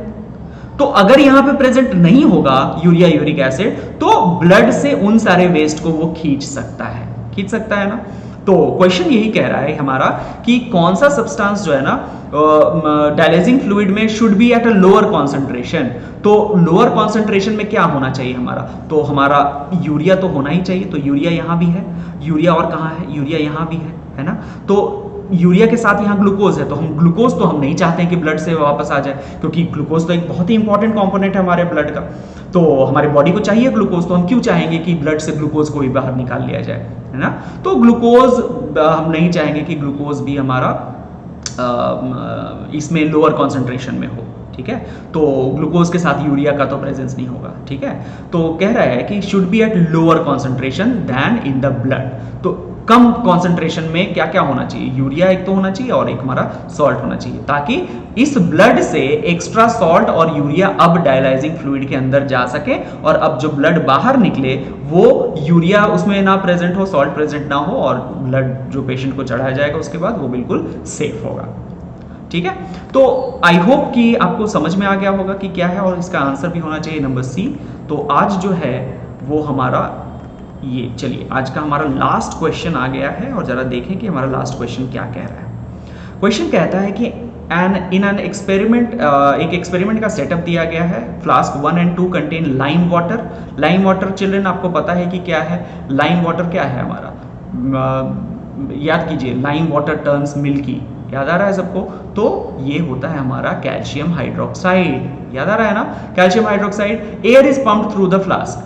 तो अगर यहां पे प्रेजेंट नहीं होगा यूरिया यूरिक एसिड, तो ब्लड से उन सारे वेस्ट को वो खींच सकता है ना। तो क्वेश्चन यही कह रहा है हमारा कि कौन सा सब्सटेंस जो है ना डायलाइजिंग फ्लूइड में should be at a lower concentration. तो लोअर कॉन्सेंट्रेशन में क्या होना चाहिए हमारा, तो हमारा यूरिया तो होना ही चाहिए। तो यूरिया यहां भी है, यूरिया और कहां है, यूरिया यहां भी है ना। तो यूरिया के साथ यहाँ ग्लूकोज है, तो हम ग्लूकोज तो हम नहीं चाहते हैं कि ब्लड से वापस आ जाए, क्योंकि ग्लूकोज तो एक बहुत ही इंपॉर्टेंट कंपोनेंट है हमारे ब्लड का। तो हमारे बॉडी को चाहिए ग्लूकोज, तो हम क्यों चाहेंगे कि ब्लड से ग्लूकोज को भी बाहर निकाल लिया जाए, है ना। तो ग्लूकोज हम नहीं चाहेंगे कि ग्लूकोज भी हमारा इसमें लोअर कॉन्सेंट्रेशन में हो, ठीक है। तो ग्लूकोज के साथ यूरिया का तो प्रेजेंस नहीं होगा, ठीक है। तो कह रहा है कि should be at lower concentration than in the blood. तो कम कॉन्सेंट्रेशन में क्या क्या होना चाहिए, यूरिया एक तो होना चाहिए और एक हमारा सॉल्ट होना चाहिए, ताकि इस ब्लड से एक्स्ट्रा सॉल्ट और यूरिया अब डायलाइजिंग फ्लूइड के अंदर जा सके, और अब जो ब्लड बाहर निकले वो यूरिया उसमें ना प्रेजेंट हो, सॉल्ट प्रेजेंट ना हो, और ब्लड जो पेशेंट को चढ़ाया जाएगा उसके बाद वो बिल्कुल सेफ होगा, ठीक है। तो आई होप कि आपको समझ में आ गया होगा कि क्या है, और इसका आंसर भी होना चाहिए नंबर सी। तो आज जो है वो हमारा ये, चलिए आज का हमारा लास्ट क्वेश्चन आ गया है, और जरा देखें कि हमारा लास्ट क्वेश्चन क्या कह रहा है। क्वेश्चन कहता है कि इन एन एक्सपेरिमेंट, एक एक्सपेरिमेंट का सेटअप दिया गया है। Flask 1 and 2 contain lime water. Lime water children आपको पता है कि क्या है, लाइम वाटर क्या है हमारा, याद कीजिए, लाइम वाटर टर्न्स मिल्की, याद आ रहा है सबको। तो ये होता है हमारा कैल्शियम हाइड्रोक्साइड, याद आ रहा है ना, calcium hydroxide. Air is pumped through the flask.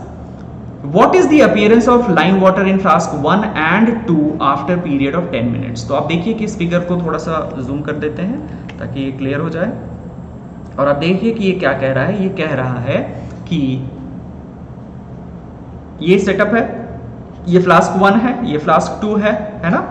What is the appearance of lime water in flask 1 and 2 after period of 10 minutes? तो आप देखिए कि इस फिगर को थोड़ा सा जूम कर देते हैं ताकि ये क्लियर हो जाए, और आप देखिए कि ये क्या कह रहा है। ये कह रहा है कि ये सेटअप है, ये फ्लास्क 1 है, ये फ्लास्क 2 है ना।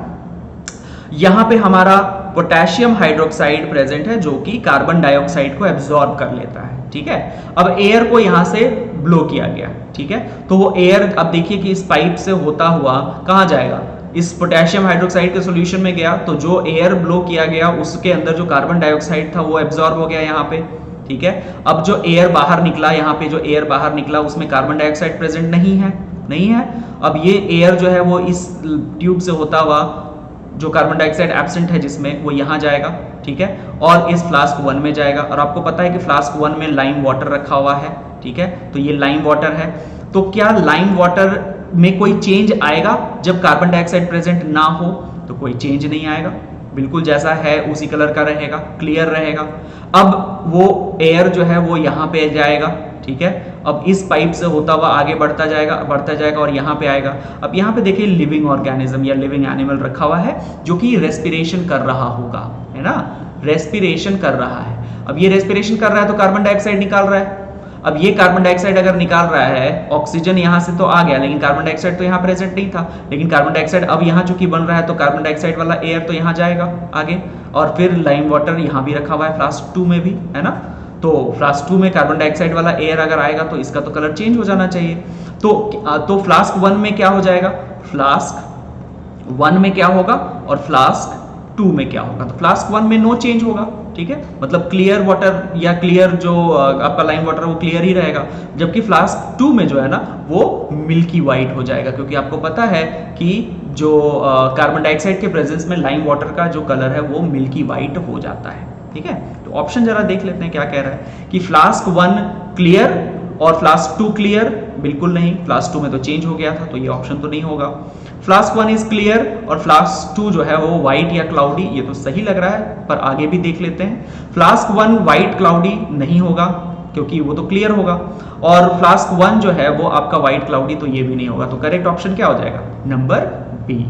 यहां पे हमारा पोटेशियम हाइड्रोक्साइड प्रेजेंट है जो कि कार्बन डाइऑक्साइड को एब्जॉर्ब कर लेता है, ठीक है। अब एयर को यहां से ब्लो किया गया, ठीक है। तो वो एयर अब देखिए कि इस पाइप से होता हुआ कहां जाएगा, इस पोटेशियम हाइड्रोक्साइड के सॉल्यूशन में गया। तो जो एयर ब्लो किया गया उसके अंदर जो कार्बन डाइऑक्साइड था वो एब्जॉर्ब हो गया यहाँ पे, ठीक है। अब जो एयर बाहर निकला, यहाँ पे जो एयर बाहर निकला उसमें कार्बन डाइऑक्साइड प्रेजेंट नहीं है। अब ये एयर जो है वो इस ट्यूब से होता हुआ, जो कार्बन डाइऑक्साइड एब्सेंट है जिसमें, वो यहाँ जाएगा, ठीक है, और इस फ्लास्क 1 में जाएगा। और आपको पता है कि फ्लास्क 1 में लाइम वाटर रखा हुआ है, ठीक है। तो ये लाइम वाटर है। तो क्या लाइम वाटर में कोई चेंज आएगा जब कार्बन डाइऑक्साइड प्रेजेंट ना हो? तो कोई चेंज नहीं आएगा, बिल्कुल जैसा है उसी कलर का रहेगा, क्लियर रहेगा। अब वो एयर जो है वो यहाँ पे जाएगा, ठीक है। अब इस पाइप से होता हुआ आगे बढ़ता जाएगा और यहाँ पे आएगा। अब यहाँ पे देखिए लिविंग ऑर्गेनिज्म या लिविंग एनिमल रखा हुआ है जो कि रेस्पिरेशन कर रहा होगा, है ना, रेस्पिरेशन कर रहा है। अब ये रेस्पिरेशन कर रहा है तो कार्बन डाइऑक्साइड निकाल रहा है। अब ये कार्बन डाइऑक्साइड अगर निकाल रहा है, ऑक्सीजन यहाँ से तो आ गया लेकिन कार्बन डाइऑक्साइड तो यहाँ प्रेजेंट नहीं था, लेकिन कार्बन डाइऑक्साइड अब यहाँ चूंकि बन रहा है तो कार्बन डाइऑक्साइड वाला एयर तो यहाँ जाएगा आगे, और फिर लाइम वाटर यहाँ भी रखा हुआ है फ्लास्क 2 में भी, है ना। तो फ्लास्क 2 में कार्बन डाइऑक्साइड वाला एयर अगर आएगा तो इसका तो कलर चेंज हो जाना चाहिए। तो फ्लास्क 1 में क्या हो जाएगा, फ्लास्क 1 में क्या होगा और फ्लास्क 2 में क्या होगा। तो फ्लास्क 1 में नो चेंज होगा, ठीक है, मतलब क्लियर वाटर या क्लियर जो आपका लाइम वाटर वो क्लियर ही रहेगा। जबकि फ्लास्क 2 में जो है ना वो मिल्की वाइट हो जाएगा, क्योंकि आपको पता है कि जो कार्बन डाइऑक्साइड के प्रेजेंस में लाइम वाटर का जो कलर है वो मिल्की वाइट हो जाता है, ठीक है। तो ऑप्शन जरा देख लेते हैं क्या कह रहा है कि फ्लास्क 1 क्लियर और फ्लास्क 2 क्लियर, बिल्कुल नहीं, फ्लास्क 2 में तो चेंज हो गया था तो ये ऑप्शन तो नहीं होगा। फ्लास्क 1 इज क्लियर और फ्लास्क 2 जो है वो व्हाइट या क्लाउडी, ये तो सही लग रहा है, पर आगे भी देख लेते हैं। फ्लास्क 1 व्हाइट क्लाउडी नहीं होगा क्योंकि वो तो क्लियर होगा, और फ्लास्क 1 जो है वो आपका व्हाइट क्लाउडी, तो ये भी नहीं होगा। तो करेक्ट ऑप्शन क्या हो जाएगा, नंबर बी।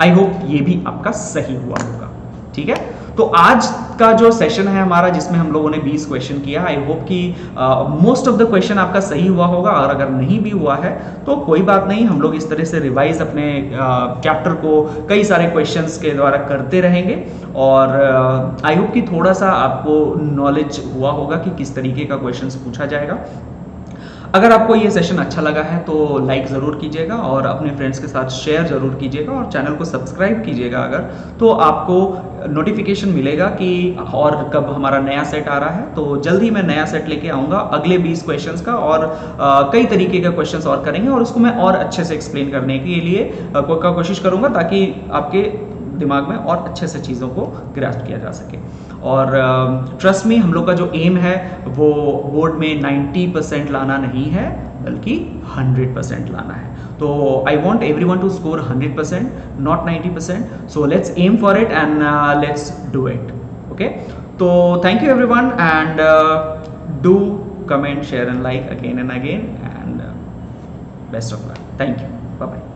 आई होप ये भी आपका सही हुआ होगा, ठीक है। तो आज का जो सेशन है हमारा, जिसमें हम लोगों ने 20 क्वेश्चन किया, आई होप कि मोस्ट ऑफ द क्वेश्चन आपका सही हुआ होगा, और अगर नहीं भी हुआ है तो कोई बात नहीं, हम लोग इस तरह से रिवाइज अपने चैप्टर को कई सारे क्वेश्चंस के द्वारा करते रहेंगे। और आई होप कि थोड़ा सा आपको नॉलेज हुआ होगा कि किस तरीके का क्वेश्चंस पूछा जाएगा। अगर आपको ये सेशन अच्छा लगा है तो लाइक ज़रूर कीजिएगा, और अपने फ्रेंड्स के साथ शेयर ज़रूर कीजिएगा, और चैनल को सब्सक्राइब कीजिएगा अगर, तो आपको नोटिफिकेशन मिलेगा कि और कब हमारा नया सेट आ रहा है। तो जल्दी मैं नया सेट लेके आऊँगा अगले 20 क्वेश्चंस का, और कई तरीके के क्वेश्चंस और करेंगे, और उसको मैं और अच्छे से एक्सप्लेन करने के लिए कोशिश करूँगा, ताकि आपके दिमाग में और अच्छे से चीज़ों को ग्रास्प किया जा सके। और ट्रस्ट में हम लोग का जो एम है वो बोर्ड में 90% लाना नहीं है, बल्कि 100% लाना है। तो I want everyone to score 100%, not 90%। So let's aim for it and let's do it. Okay, तो thank you everyone, and do comment, share and like again and again, and best of luck. Thank you, bye bye.